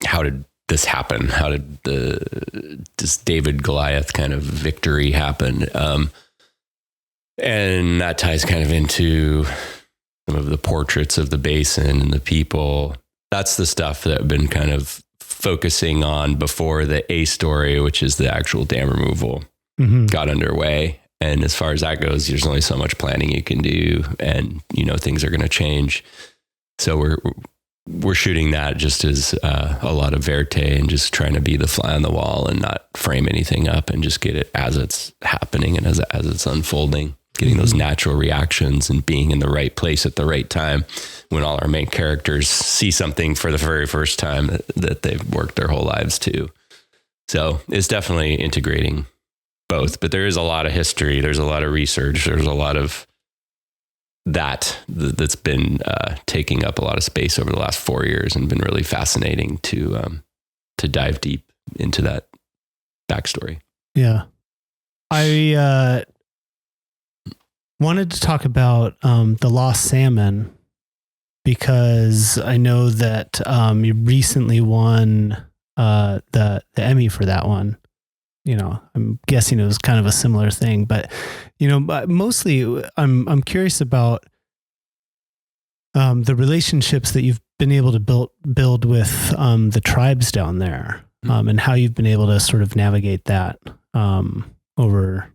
how did this happen? How did this David Goliath kind of victory happen? And that ties kind of into some of the portraits of the basin and the people. That's the stuff that I've been kind of focusing on before the A story, which is the actual dam removal, got underway. And as far as that goes, there's only so much planning you can do, and things are going to change. So we're shooting that just as a lot of verite, and just trying to be the fly on the wall and not frame anything up, and just get it as it's happening and as it's unfolding. Getting those natural reactions and being in the right place at the right time when all our main characters see something for the very first time that they've worked their whole lives to. So it's definitely integrating both, but there is a lot of history. There's a lot of research. There's a lot of that's been taking up a lot of space over the last 4 years, and been really fascinating to dive deep into that backstory. Yeah. I wanted to talk about the Lost Salmon, because I know that you recently won the Emmy for that one. I'm guessing it was kind of a similar thing, but but mostly I'm curious about the relationships that you've been able to build with the tribes down there, and how you've been able to sort of navigate that over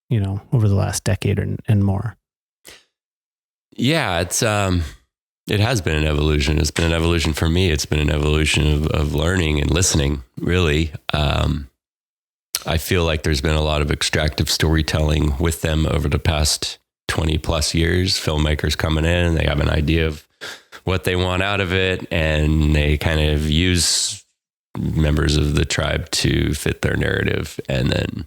the last decade and more. Yeah, it has been an evolution. It's been an evolution for me. It's been an evolution of learning and listening, really. I feel like there's been a lot of extractive storytelling with them over the past 20 plus years. Filmmakers coming in, they have an idea of what they want out of it, and they kind of use members of the tribe to fit their narrative. And then,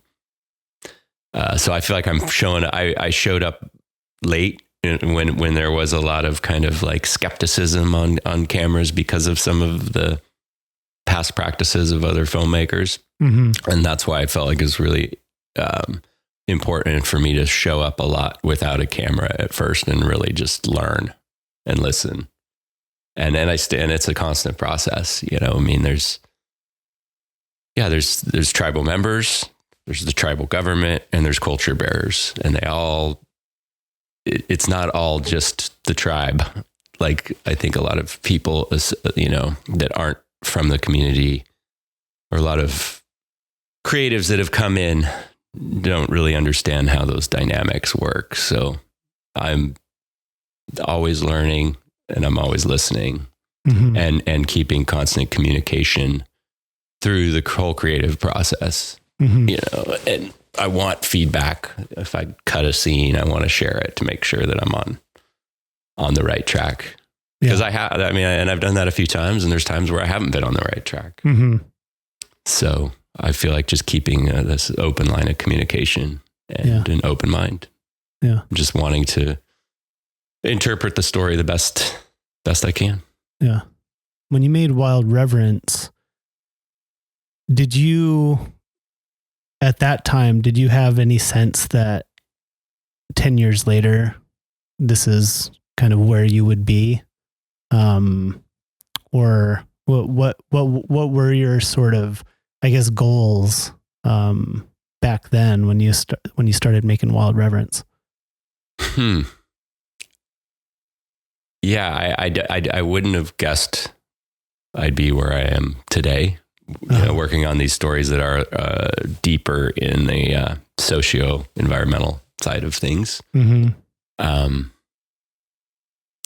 so I feel like I showed up late when there was a lot of kind of like skepticism on cameras because of some of the past practices of other filmmakers. Mm-hmm. And that's why I felt like it was really important for me to show up a lot without a camera at first and really just learn and listen. And it's a constant process, you know. I mean, there's tribal members, there's the tribal government, and there's culture bearers, and it's not all just the tribe. Like, I think a lot of people, you know, that aren't from the community, or a lot of creatives that have come in, don't really understand how those dynamics work. So I'm always learning, and I'm always listening, mm-hmm. and keeping constant communication through the whole creative process, mm-hmm. you know. And I want feedback. If I cut a scene, I want to share it to make sure that I'm on the right track. Because and I've done that a few times, and there's times where I haven't been on the right track. Mm-hmm. So I feel like just keeping this open line of communication and an open mind. Yeah. Just wanting to interpret the story the best I can. Yeah. When you made Wild Reverence, did you have any sense that 10 years later, this is kind of where you would be? Or what were your sort of, I guess, goals, back then when you started making Wild Reverence? Yeah, I wouldn't have guessed I'd be where I am today, you know, working on these stories that are deeper in the socio-environmental side of things. Mm-hmm.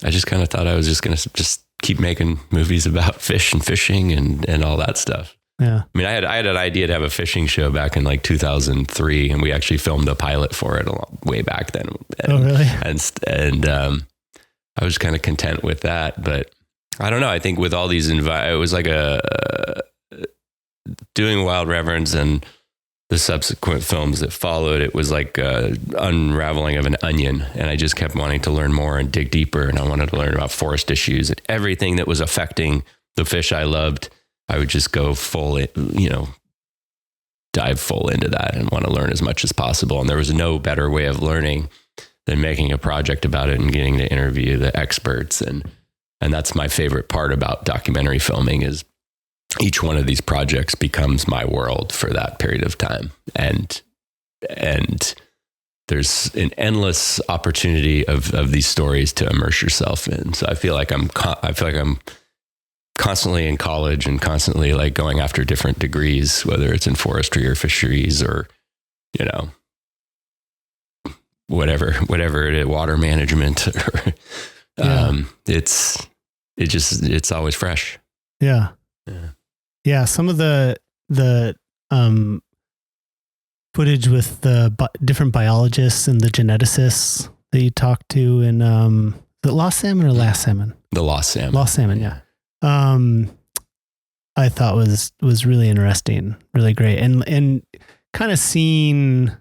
I just kind of thought I was just going to just keep making movies about fish and fishing and all that stuff. Yeah. I mean, I had an idea to have a fishing show back in like 2003, and we actually filmed a pilot for it way back then. Oh, really? And I was kind of content with that, but I don't know. I think with all these, it was like doing Wild Reverence and the subsequent films that followed, it was like unraveling of an onion. And I just kept wanting to learn more and dig deeper. And I wanted to learn about forest issues and everything that was affecting the fish I loved. I would just go dive full into that and want to learn as much as possible. And there was no better way of learning than making a project about it and getting to interview the experts. And that's my favorite part about documentary filming, is each one of these projects becomes my world for that period of time. And there's an endless opportunity of these stories to immerse yourself in. So I feel like I'm constantly in college and constantly like going after different degrees, whether it's in forestry or fisheries or, you know, whatever it is, water management, or, it's always fresh. Yeah. Yeah. Some of the footage with the different biologists and the geneticists that you talked to in, the Lost Salmon or Last Salmon? The Lost Salmon. Lost Salmon. Yeah. I thought was really interesting, really great. And kind of seeing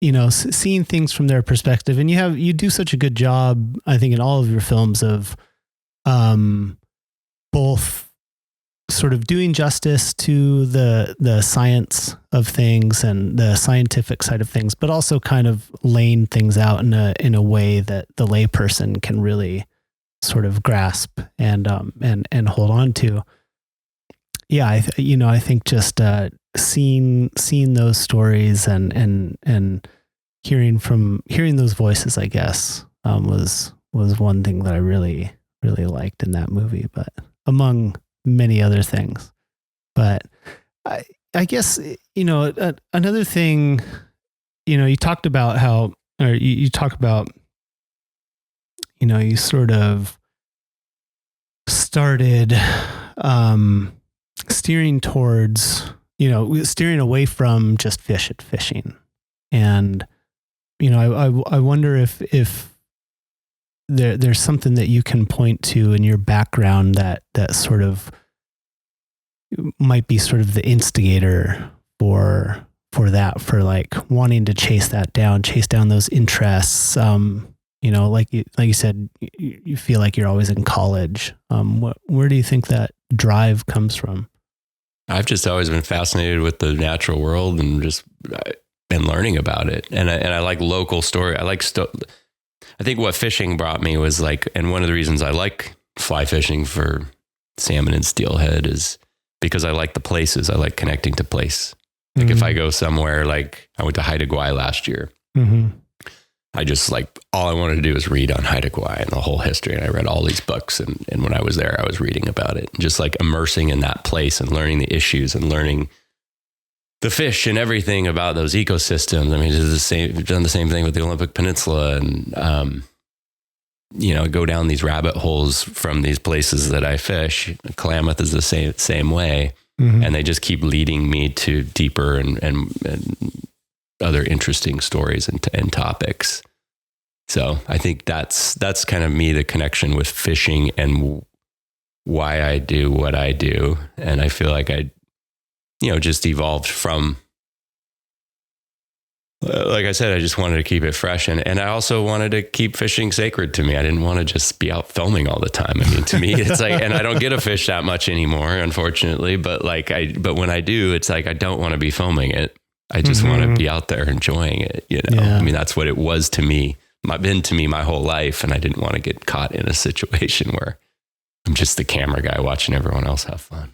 things from their perspective. And you do such a good job, I think, in all of your films of, both sort of doing justice to the science of things and the scientific side of things, but also kind of laying things out in a way that the layperson can really sort of grasp and hold on to. Yeah. I think just, seeing those stories and hearing those voices, I guess, was one thing that I really, really liked in that movie, but among many other things. But I guess, another thing, you talked about how, or you talk about, you sort of started steering away from just fishing. And, I wonder if there's something that you can point to in your background that sort of might be sort of the instigator for that, for like wanting to chase down those interests. Like you said, you feel like you're always in college. Where do you think that drive comes from? I've just always been fascinated with the natural world and just been learning about it. And I like local story. I think what fishing brought me was like, and one of the reasons I like fly fishing for salmon and steelhead is because I like the places. I like connecting to place. Like if I go somewhere, like I went to Haida Gwaii last year. I just like, all I wanted to do was read on Haida Gwaii and the whole history. And I read all these books. And when I was there, I was reading about it, just like immersing in that place and learning the issues and learning the fish and everything about those ecosystems. I mean, we've done the same thing with the Olympic Peninsula and, go down these rabbit holes from these places that I fish. Klamath is the same way. And they just keep leading me to deeper and other interesting stories and topics. So I think that's kind of me, the connection with fishing and why I do what I do. And I feel like I, just evolved from, like I said, I just wanted to keep it fresh. And I also wanted to keep fishing sacred to me. I didn't want to just be out filming all the time. I mean, to me, it's like, and I don't get to fish that much anymore, unfortunately, but when I do, it's like, I don't want to be filming it. I just want to be out there enjoying it. Yeah. I mean, that's what it was to me. Been to me my whole life. And I didn't want to get caught in a situation where I'm just the camera guy watching everyone else have fun.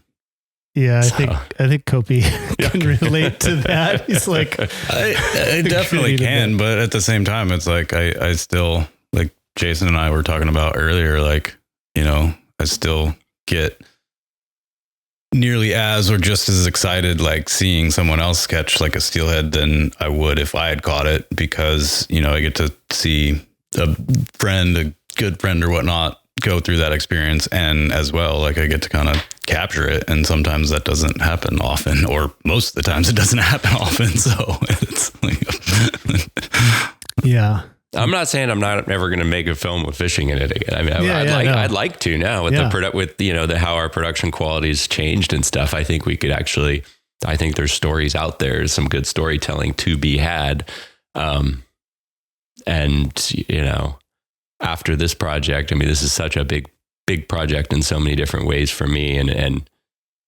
Yeah, I think Kopi can relate to that. He's like, I definitely can, but at the same time, it's like I still, like Jason and I were talking about earlier, like, I still get nearly as or just as excited like seeing someone else catch like a steelhead than I would if I had caught it, because I get to see a good friend or whatnot go through that experience, and as well, like I get to kind of capture it, and sometimes that doesn't happen often, or most of the times it doesn't happen often. So it's like, yeah. I'm not saying I'm not ever going to make a film with fishing in it again. I mean, I'd like to now with how our production quality's changed and stuff. I think we could actually, I think there's stories out there, some good storytelling to be had. After this project, I mean, this is such a big project in so many different ways for me, and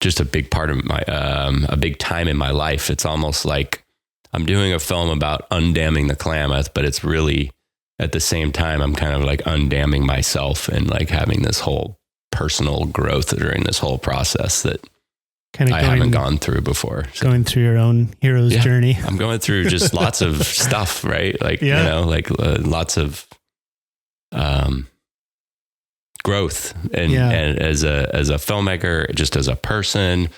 just a big part of my, a big time in my life. It's almost like I'm doing a film about undamming the Klamath, but it's really at the same time, I'm kind of like undamming myself and like having this whole personal growth during this whole process that I haven't gone through before. So. Going through your own hero's journey. I'm going through just lots of stuff, right? Like, lots of growth and as a filmmaker, just as a person,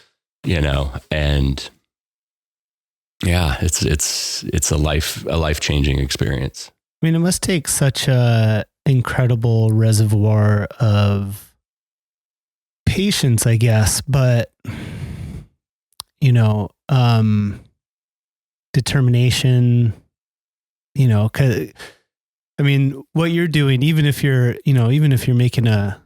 and it's a life-changing experience. I mean, it must take such a incredible reservoir of patience, I guess, but determination, 'cause I mean, what you're doing, even if you're making a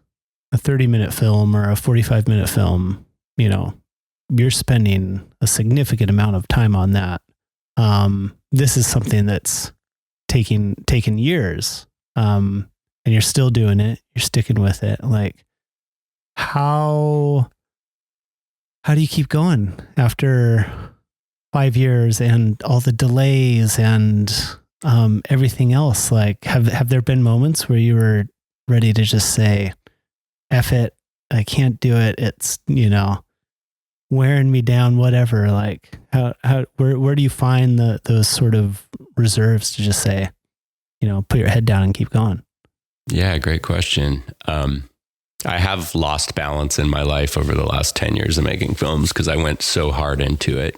30-minute film or a 45-minute film, you're spending a significant amount of time on that. This is something that's taken years, and you're still doing it. You're sticking with it. Like, how do you keep going after 5 years and all the delays and everything else? Like, have there been moments where you were ready to just say, F it, I can't do it. It's, wearing me down, whatever. Like, where do you find those sort of reserves to just say, put your head down and keep going? Yeah, great question. I have lost balance in my life over the last 10 years of making films because I went so hard into it,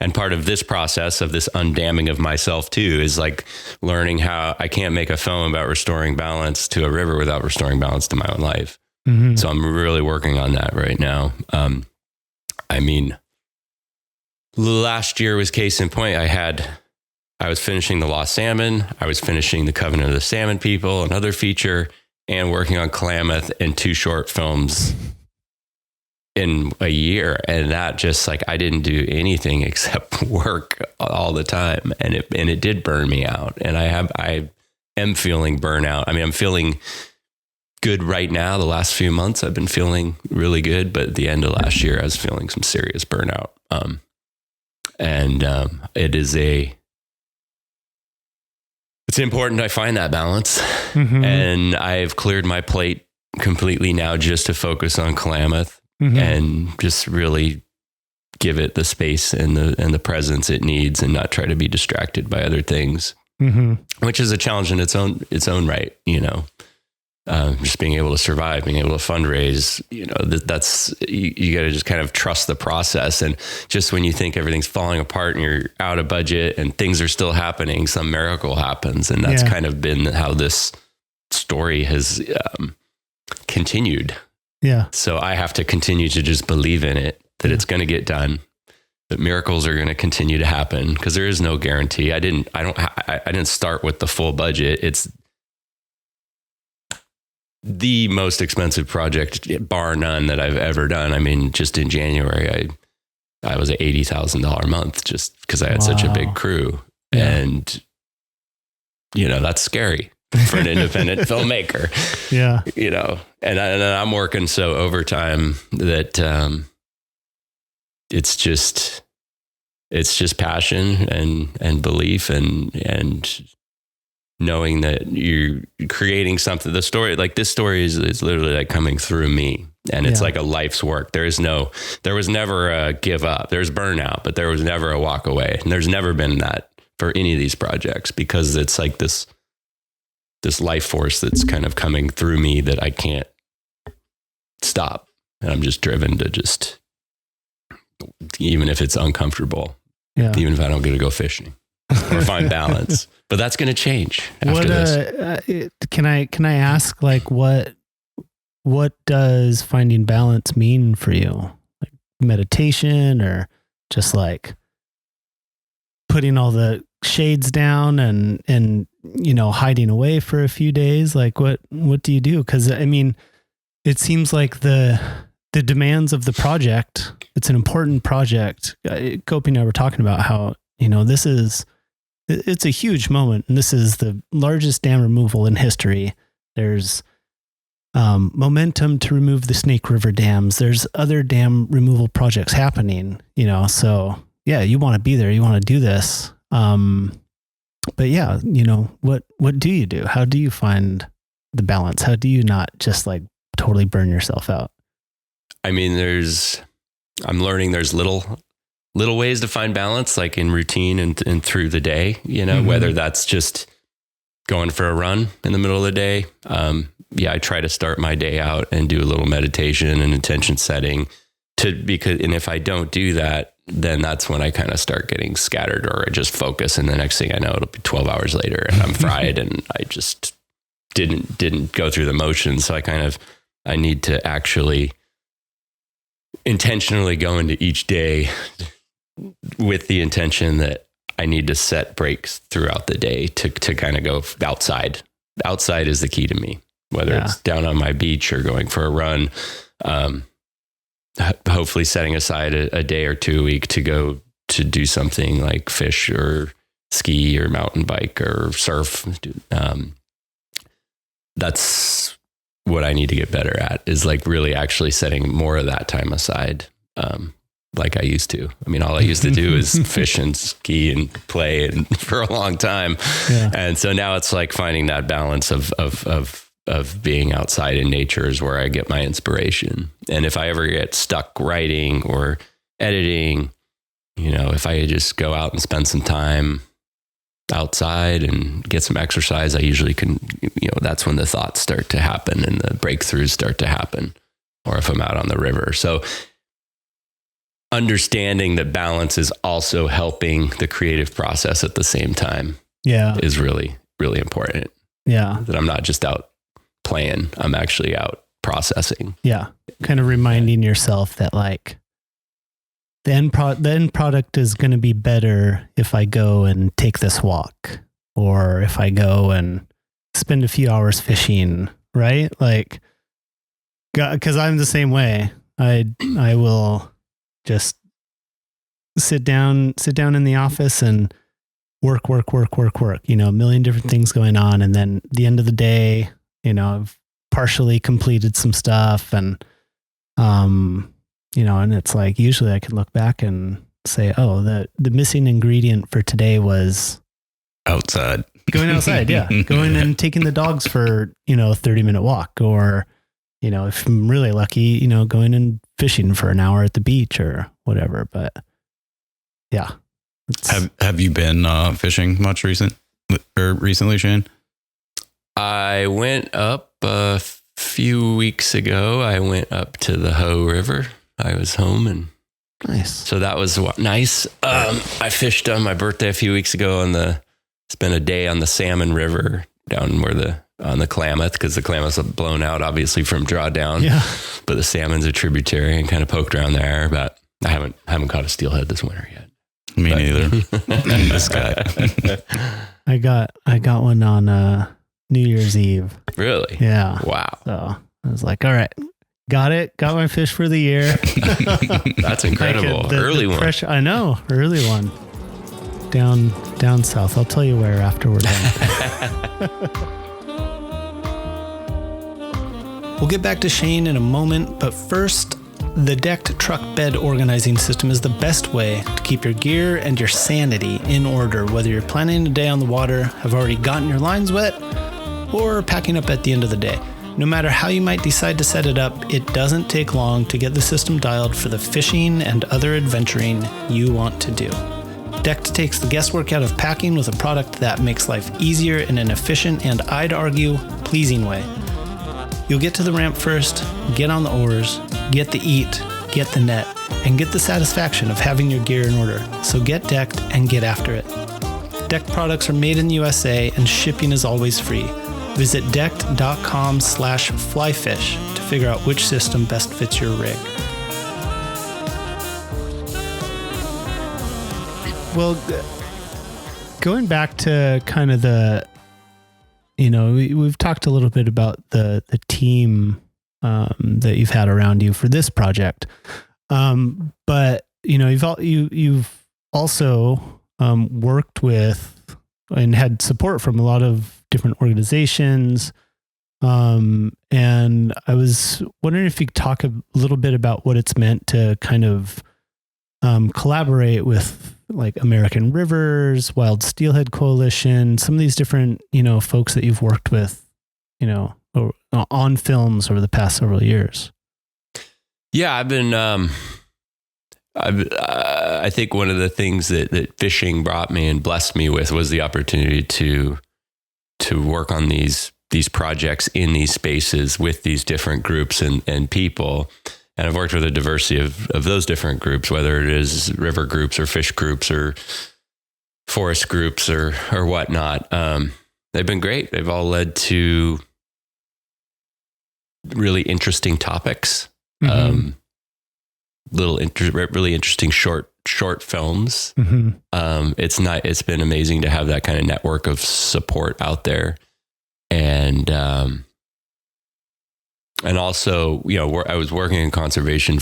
and part of this process of this undamming of myself too is like learning how I can't make a film about restoring balance to a river without restoring balance to my own life. Mm-hmm. So I'm really working on that right now. I mean, last year was case in point. I had I was finishing the Lost Salmon. I was finishing the Covenant of the Salmon People, another feature, and working on Klamath and 2 short films in a year. And that just like, I didn't do anything except work all the time. And it did burn me out. And I am feeling burnout. I mean, I'm feeling good right now. The last few months I've been feeling really good, but at the end of last year I was feeling some serious burnout. It's important I find that balance. And I've cleared my plate completely now just to focus on Klamath and just really give it the space and the presence it needs and not try to be distracted by other things, which is a challenge in its own right, you know. Just being able to survive, being able to fundraise, you know, that's, you got to just kind of trust the process. And just when you think everything's falling apart and you're out of budget and things are still happening, some miracle happens. And that's kind of been how this story has continued. Yeah. So I have to continue to just believe in it, that it's going to get done, that miracles are going to continue to happen, because there is no guarantee. I didn't start with the full budget. It's the most expensive project, bar none, that I've ever done. I mean, just in January, I was at $80,000 a month just because I had such a big crew. And, you know, that's scary for an independent filmmaker. Yeah. You know, and I'm working so overtime that it's just passion and belief and knowing that you're creating something. The story, like this story is literally like coming through me, and it's like a life's work. There was never a give up. There's burnout, but there was never a walk away. And there's never been that for any of these projects, because it's like this life force that's kind of coming through me that I can't stop. And I'm just driven to just, even if it's uncomfortable, even if I don't get to go fishing or find balance. But that's going to change after this. Can I ask, like, what does finding balance mean for you? Like meditation, or just like putting all the shades down and you know, hiding away for a few days? Like what do you do? Because I mean, it seems like the demands of the project, it's an important project. Kopi and I were talking about how, you know, it's a huge moment, and this is the largest dam removal in history. There's momentum to remove the Snake River dams. There's other dam removal projects happening, you know, so yeah, you want to be there, you want to do this. But yeah, you know, what do you do? How do you find the balance? How do you not just like totally burn yourself out? I mean, I'm learning there's little ways to find balance, like in routine and through the day, you know, whether that's just going for a run in the middle of the day. I try to start my day out and do a little meditation and intention setting and if I don't do that, then that's when I kind of start getting scattered, or I just focus. And the next thing I know, it'll be 12 hours later and I'm fried and I just didn't go through the motions. So I need to actually intentionally go into each day with the intention that I need to set breaks throughout the day to kind of go outside. Outside is the key to me, whether it's down on my beach or going for a run. Hopefully setting aside a day or 2 a week to go to do something like fish or ski or mountain bike or surf. That's what I need to get better at, is like really actually setting more of that time aside. Like I used to. I mean, all I used to do is fish and ski and play and for a long time. Yeah. And so now it's like finding that balance of being outside in nature is where I get my inspiration. And if I ever get stuck writing or editing, you know, if I just go out and spend some time outside and get some exercise, I usually can, you know, that's when the thoughts start to happen and the breakthroughs start to happen. Or if I'm out on the river. So understanding that balance is also helping the creative process at the same time is really, really important. Yeah. That I'm not just out playing, I'm actually out processing. Yeah. Kind of reminding yourself that, like, the end product is going to be better if I go and take this walk, or if I go and spend a few hours fishing, right? Like, because I'm the same way. I will just sit down in the office and work, you know, a million different things going on. And then at the end of the day, you know, I've partially completed some stuff, and, you know, and it's like, usually I can look back and say, oh, the missing ingredient for today was outside. Going outside. Yeah. Going and taking the dogs for, you know, a 30-minute walk, or, you know, if I'm really lucky, you know, going and fishing for an hour at the beach or whatever. But yeah. Have you been fishing much recently, Shane? I went up a few weeks ago. I went up to the Hoh River. I was home, and nice. So that was nice. I fished on my birthday a few weeks ago spent a day on the Salmon River down on the Klamath, because the Klamath's blown out obviously from drawdown. Yeah. But the salmon's a tributary, and kind of poked around there. But I haven't caught a steelhead this winter yet. Me neither. This guy. I got one on New Year's Eve. Really? Yeah. Wow. So I was like, all right, got my fish for the year. That's incredible. Like early one. I know, early one. Down south. I'll tell you where after we're done. We'll get back to Shane in a moment, but first, the decked truck bed organizing system is the best way to keep your gear and your sanity in order, whether you're planning a day on the water, have already gotten your lines wet, or packing up at the end of the day. No matter how you might decide to set it up, it doesn't take long to get the system dialed for the fishing and other adventuring you want to do. Decked takes the guesswork out of packing with a product that makes life easier in an efficient and, I'd argue, pleasing way. You'll get to the ramp first, get on the oars, get the eat, get the net, and get the satisfaction of having your gear in order. So get decked and get after it. Decked products are made in the USA, and shipping is always free. Visit decked.com/flyfish to figure out which system best fits your rig. Well, going back to kind of you know, we've talked a little bit about the team that you've had around you for this project, but you know, you've also worked with and had support from a lot of different organizations, and I was wondering if you could talk a little bit about what it's meant to kind of collaborate with like American Rivers, Wild Steelhead Coalition, some of these different, you know, folks that you've worked with, you know, on films over the past several years. Yeah, I've been, I think one of the things that fishing brought me and blessed me with was the opportunity to work on these projects in these spaces with these different groups and people. And I've worked with a diversity of those different groups, whether it is river groups or fish groups or forest groups or whatnot. They've been great. They've all led to really interesting topics, really interesting short films. Mm-hmm. It's been amazing to have that kind of network of support out there. And also, you know, I was working in conservation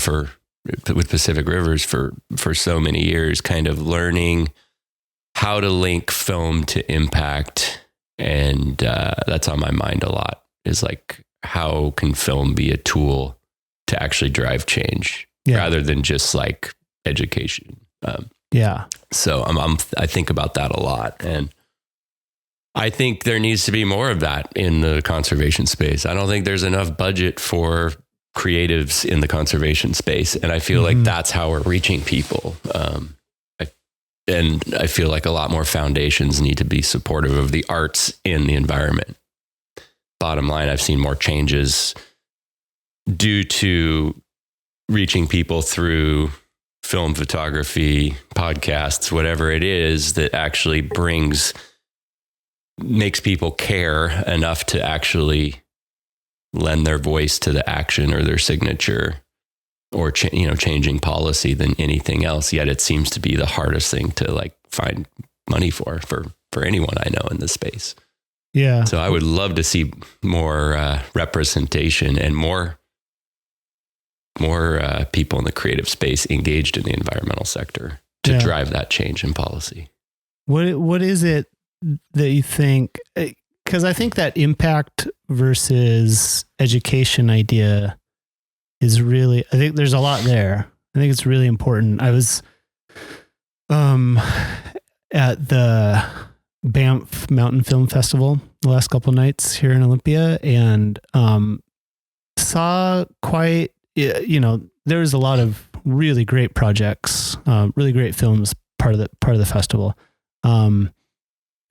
with Pacific Rivers for so many years, kind of learning how to link film to impact. And that's on my mind a lot, is like, how can film be a tool to actually drive change rather than just like education? So I think about that a lot. And I think there needs to be more of that in the conservation space. I don't think there's enough budget for creatives in the conservation space. And I feel like that's how we're reaching people. And I feel like a lot more foundations need to be supportive of the arts in the environment. Bottom line, I've seen more changes due to reaching people through film, photography, podcasts, whatever it is that actually makes people care enough to actually lend their voice to the action or their signature. or changing policy than anything else. Yet it seems to be the hardest thing to like find money for anyone I know in this space. Yeah. So I would love to see more representation and more people in the creative space engaged in the environmental sector to drive that change in policy. What is it that you think? Because I think that impact versus education idea is really, I think there's a lot there. I think it's really important. I was at the Banff Mountain Film Festival the last couple of nights here in Olympia, and saw quite, there was a lot of really great projects, really great films part of the festival. But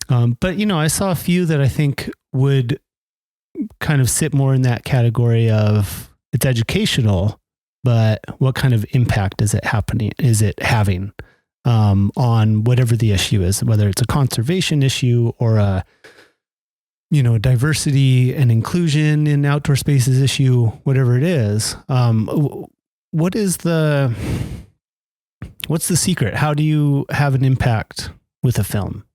I saw a few that I think would kind of sit more in that category of it's educational, but what kind of impact is it having on whatever the issue is, whether it's a conservation issue or a diversity and inclusion in outdoor spaces issue, whatever it is. What's the secret? How do you have an impact with a film?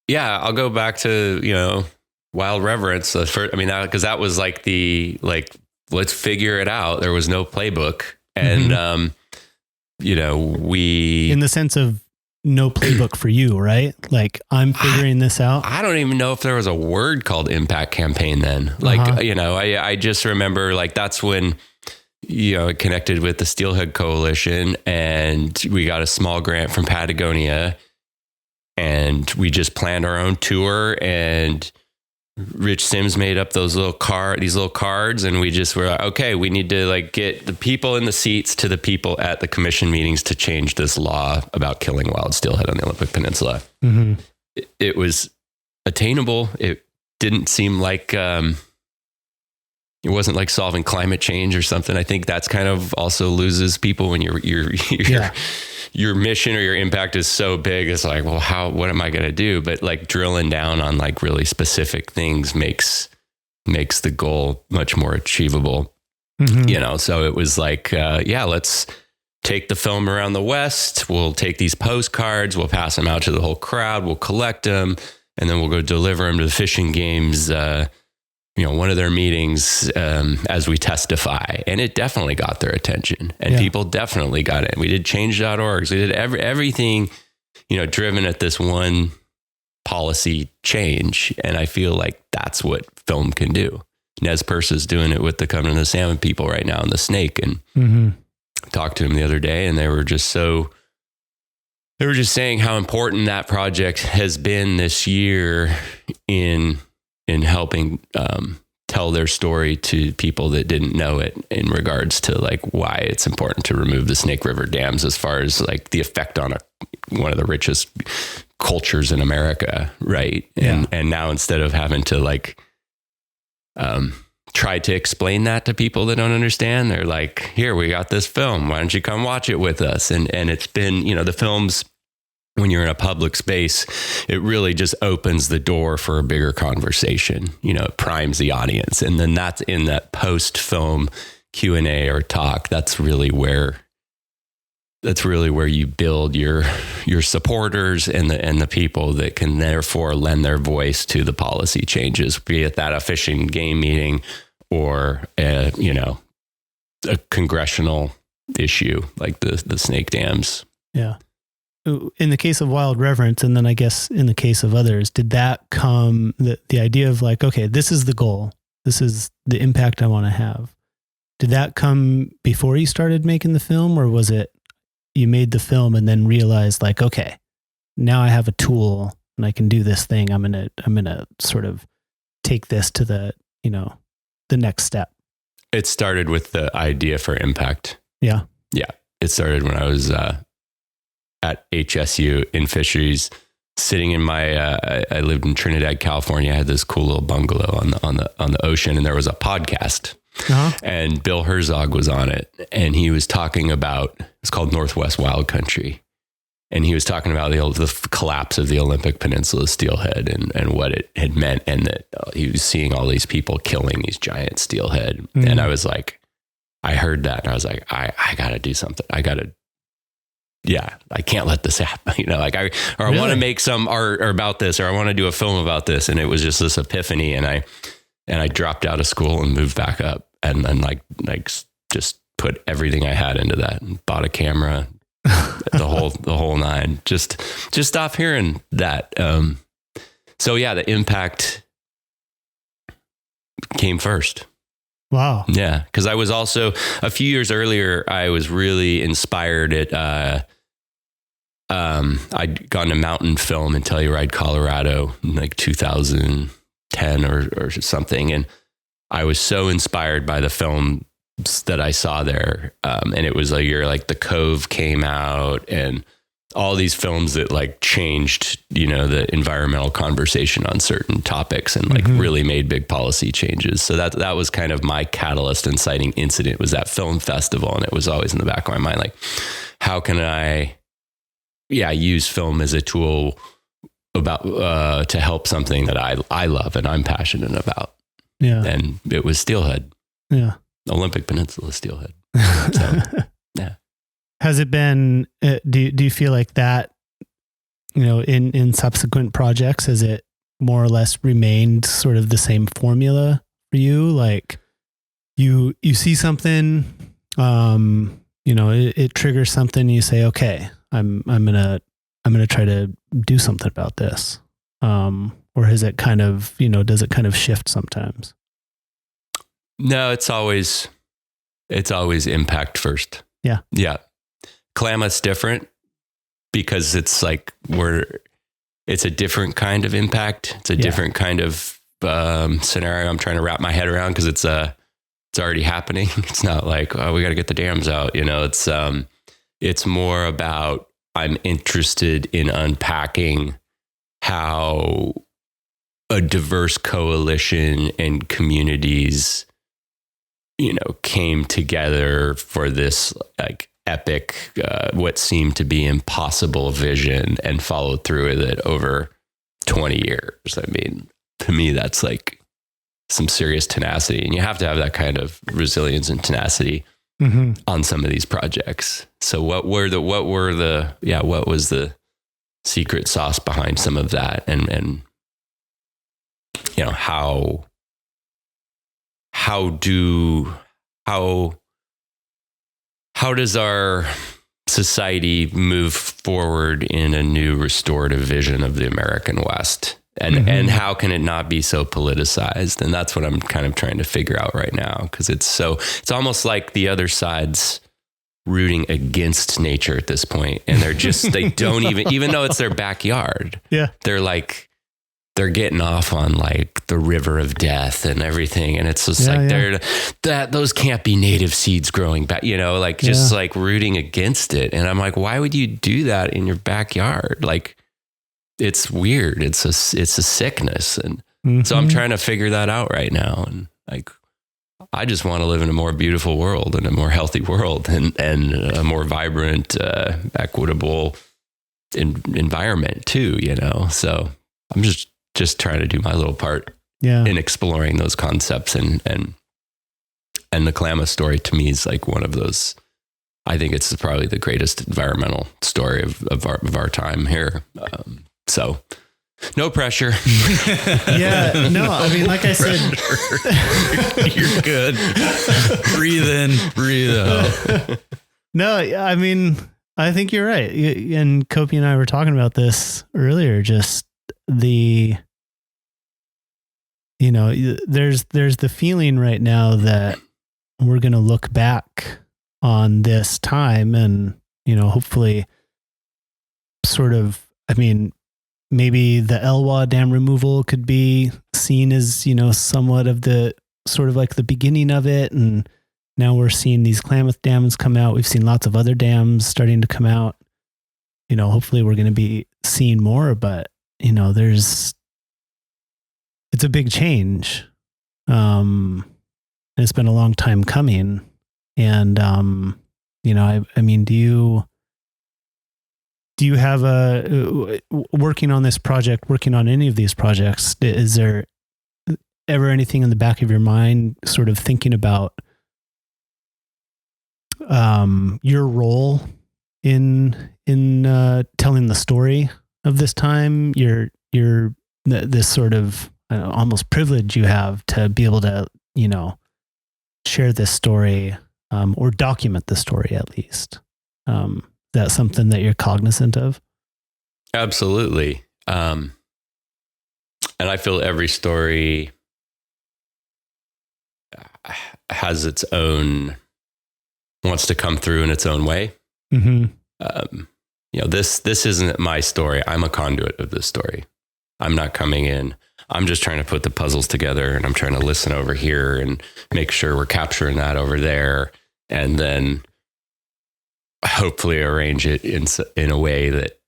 Yeah, I'll go back to, Wild Reverence. Because that was like let's figure it out. There was no playbook. And, we... In the sense of no playbook for you, right? Like, I'm figuring this out. I don't even know if there was a word called impact campaign then. Like, I just remember like, that's when, I connected with the Steelhead Coalition and we got a small grant from Patagonia and we just planned our own tour, and Rich Sims made up these little cards, and we just were like, okay, we need to like get the people in the seats to the people at the commission meetings to change this law about killing wild steelhead on the Olympic Peninsula. Mm-hmm. It was attainable. It didn't seem like, it wasn't like solving climate change or something. I think that's kind of also loses people when your mission or your impact is so big. It's like, well, what am I going to do? But like drilling down on like really specific things makes the goal much more achievable. Mm-hmm. So it was like, let's take the film around the West. We'll take these postcards. We'll pass them out to the whole crowd. We'll collect them, and then we'll go deliver them to the fishing games, one of their meetings as we testify. And it definitely got their attention, and people definitely got it. We did change.org. We did everything, driven at this one policy change. And I feel like that's what film can do. Nez Perce is doing it with the Covenant of the Salmon people right now and the snake. And talked to them the other day, and they were just saying how important that project has been this year in helping tell their story to people that didn't know it, in regards to like why it's important to remove the Snake River dams, as far as like the effect on one of the richest cultures in America. Right. And now, instead of having to like try to explain that to people that don't understand, they're like, here, we got this film. Why don't you come watch it with us? And it's been, the films, when you're in a public space, it really just opens the door for a bigger conversation. It primes the audience. And then that's in that post-film Q&A or talk. That's really where you build your supporters and the people that can therefore lend their voice to the policy changes, be it that a fishing game meeting or a congressional issue like the snake dams. Yeah. In the case of Wild Reverence, and then I guess in the case of others, did that come, the idea of like, okay, this is the goal, this is the impact I want to have. Did that come before you started making the film, or was it you made the film and then realized like, okay, now I have a tool and I can do this thing. I'm gonna sort of take this to the next step? It started with the idea for impact. Yeah. Yeah. It started when I was at HSU in fisheries, sitting in my, I lived in Trinidad, California. I had this cool little bungalow on the ocean, and there was a podcast, and Bill Herzog was on it. And he was talking about, it's called Northwest Wild Country. And he was talking about the collapse of the Olympic Peninsula steelhead and what it had meant. And that he was seeing all these people killing these giant steelhead. Mm. And I was like, I heard that and I was like, I got to do something. I can't let this happen. You know, like I want to make some art about this, or I want to do a film about this. And it was just this epiphany. And I dropped out of school and moved back up and then like just put everything I had into that and bought a camera, the whole nine, just stop hearing that. So yeah, the impact came first. Wow. Yeah. Cause I was also a few years earlier, I was really inspired at, I'd gone to mountain film in Telluride, Colorado in like 2010 or something. And I was so inspired by the films that I saw there. And it was a year like The Cove came out and all these films that like changed, you know, the environmental conversation on certain topics and like really made big policy changes. So that was kind of my catalyst inciting incident, was that film festival. And it was always in the back of my mind, like, how can I, use film as a tool about, to help something that I love and I'm passionate about. Yeah. And it was Steelhead. Yeah. Olympic Peninsula Steelhead. So, yeah. Has it been, do you feel like that, you know, in subsequent projects, has it more or less remained sort of the same formula for you? Like you see something, you know, it triggers something, you say, okay, I'm going to try to do something about this. Or has it kind of, you know, does it kind of shift sometimes? No, it's always impact first. Yeah. Yeah. Klamath's different because it's like it's a different kind of impact. It's a different kind of scenario I'm trying to wrap my head around because it's already happening. It's not like, oh, we got to get the dams out. You know, it's more about, I'm interested in unpacking how a diverse coalition and communities, you know, came together for this like epic, what seemed to be impossible vision and followed through with it over 20 years. I mean, to me, that's like some serious tenacity, and you have to have that kind of resilience and tenacity on some of these projects. So what was the secret sauce behind some of that? And you know, how does our society move forward in a new restorative vision of the American West? And how can it not be so politicized? And that's what I'm kind of trying to figure out right now. Cause it's almost like the other side's rooting against nature at this point. And they don't even though it's their backyard. Yeah. They're getting off on like the river of death and everything. And it's just those can't be native seeds growing back, you know, like just like rooting against it. And I'm like, why would you do that in your backyard? Like, it's weird. It's a sickness. And so I'm trying to figure that out right now. And like, I just want to live in a more beautiful world and a more healthy world and a more vibrant, equitable environment too, you know? So I'm just trying to do my little part in exploring those concepts. And the Klamath story to me is like one of those. I think it's probably the greatest environmental story of our time here. So no pressure. Yeah, no, I mean, like I said, you're good. Breathe in, breathe out. No, I mean, I think you're right. And Kopi and I were talking about this earlier, just there's the feeling right now that we're going to look back on this time and, you know, hopefully sort of, I mean, maybe the Elwha Dam removal could be seen as, you know, somewhat of the sort of like the beginning of it. And now we're seeing these Klamath dams come out. We've seen lots of other dams starting to come out. You know, hopefully we're going to be seeing more, but, you know, it's a big change. And it's been a long time coming. And, you know, I mean, do you have working on this project, working on any of these projects, is there ever anything in the back of your mind sort of thinking about your role in telling the story of this time, this sort of almost privilege you have to be able to, share this story, or document the story at least. That's something that you're cognizant of? Absolutely. And I feel every story has its own, wants to come through in its own way. Mm-hmm. This isn't my story. I'm a conduit of this story. I'm not coming in. I'm just trying to put the puzzles together, and I'm trying to listen over here and make sure we're capturing that over there. And then hopefully arrange it in a way that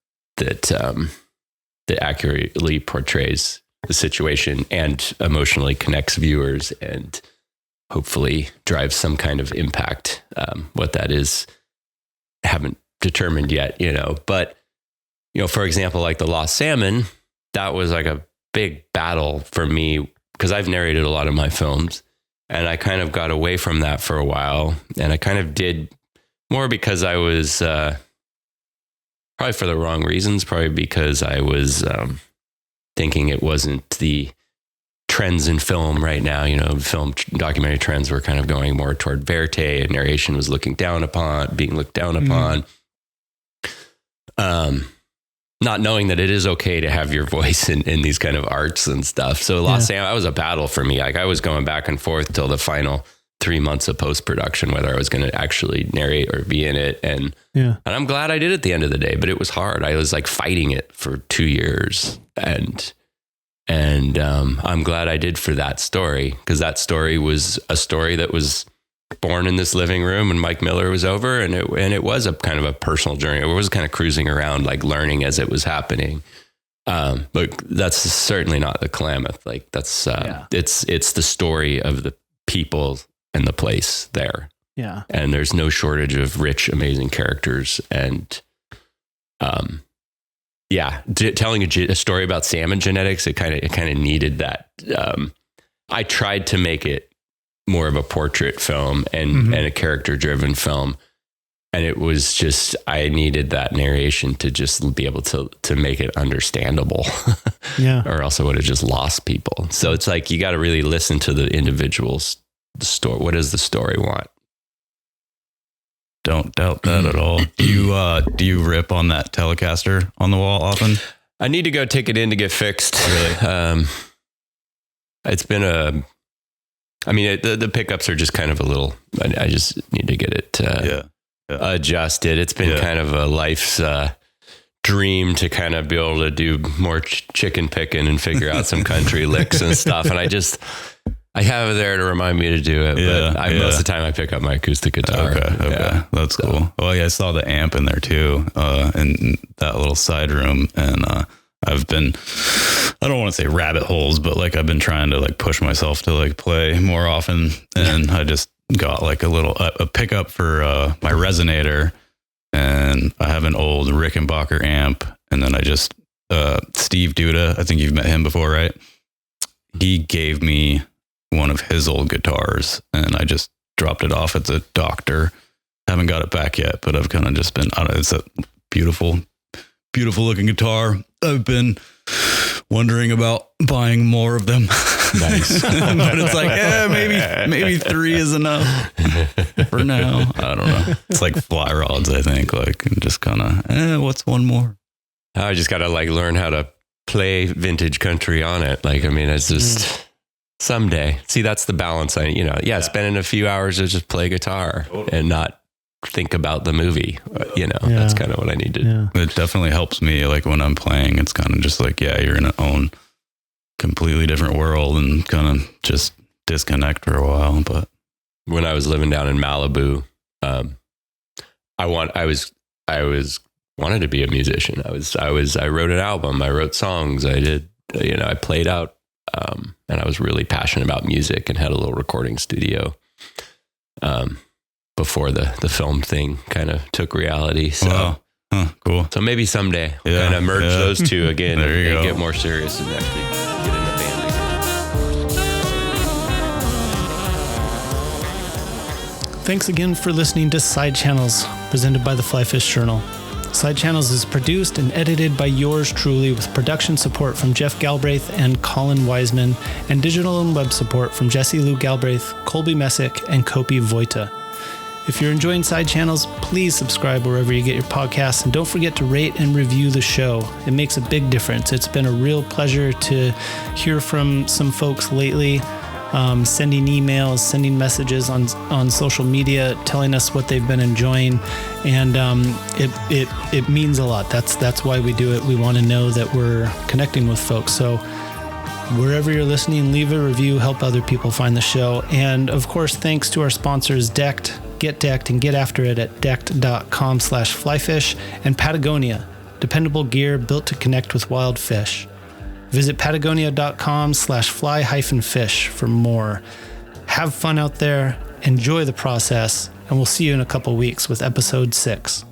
accurately portrays the situation and emotionally connects viewers and hopefully drives some kind of impact. What that is, haven't determined yet, but, for example, like the Lost Salmon, that was like a big battle for me because I've narrated a lot of my films, and I kind of got away from that for a while. And I kind of did more because I was, probably for the wrong reasons, probably because I was thinking it wasn't the trends in film right now. Film documentary trends were kind of going more toward verite, and narration was being looked down upon. Not knowing that it is okay to have your voice in these kind of arts and stuff. So Lost Salmon, that was a battle for me. Like I was going back and forth till the final 3 months of post-production, whether I was going to actually narrate or be in it. And I'm glad I did at the end of the day, but it was hard. I was like fighting it for 2 years, and I'm glad I did for that story, because that story was a story that was born in this living room, and Mike Miller was over, and it was a kind of a personal journey. It was kind of cruising around, like learning as it was happening. But that's certainly not the Klamath. Like that's it's the story of the people and the place there. Yeah. And there's no shortage of rich, amazing characters. And telling a story about salmon genetics, it kind of needed that. I tried to make it more of a portrait film and a character driven film. And it was just, I needed that narration to just be able to make it understandable. Or else I would have just lost people. So it's like, you got to really listen to the individual's story. What does the story want? Don't doubt that at all. Do you rip on that Telecaster on the wall often? I need to go take it in to get fixed. Really? It's been the pickups are just kind of a little, I just need to get it adjusted. It's been kind of a life's dream to kind of be able to do more chicken picking and figure out some country licks and stuff. And I have it there to remind me to do it. But most of the time I pick up my acoustic guitar. Okay. Yeah. That's cool. Well, I saw the amp in there too, in that little side room. And, I've been, I don't want to say rabbit holes, but like I've been trying to like push myself to like play more often. And I just got like a pickup for my resonator, and I have an old Rickenbacker amp. And then I just, Steve Duda, I think you've met him before, right? He gave me one of his old guitars, and I just dropped it off at the doctor. Haven't got it back yet, but I've kind of just been, it's a beautiful looking guitar. I've been wondering about buying more of them. Nice. But it's like, maybe 3 is enough for now. I don't know. It's like fly rods, I think, like, and just kind of, what's one more? I just got to like learn how to play vintage country on it. Like, I mean, it's just someday. See, that's the balance. Spending a few hours to just play guitar and not think about the movie, that's kind of what I need to do. It definitely helps me. Like when I'm playing, it's kind of just like, you're in an own completely different world and kind of just disconnect for a while. But when I was living down in Malibu, I wanted to be a musician. I wrote an album. I wrote songs. I did, I played out, and I was really passionate about music and had a little recording studio. Before the film thing kind of took reality. So cool. So maybe someday we'll kind of merge those two again and get more serious and actually get in the band Thanks again for listening to Sidechannels, presented by the Flyfish Journal. Sidechannels is produced and edited by yours truly, with production support from Jeff Galbraith and Colin Wiseman, and digital and web support from Jesse Lou Galbraith, Colby Messick, and Kopi Vojta. If you're enjoying Sidechannels, please subscribe wherever you get your podcasts, and don't forget to rate and review the show. It makes a big difference. It's been a real pleasure to hear from some folks lately, sending emails, sending messages on social media, telling us what they've been enjoying, and it means a lot. That's why we do it. We want to know that we're connecting with folks. So wherever you're listening, leave a review, help other people find the show. And of course, thanks to our sponsors, Decked. Get decked and get after it at decked.com/flyfish, and Patagonia, dependable gear built to connect with wild fish. Visit patagonia.com/fly-fish for more. Have fun out there, enjoy the process, and we'll see you in a couple weeks with episode 6.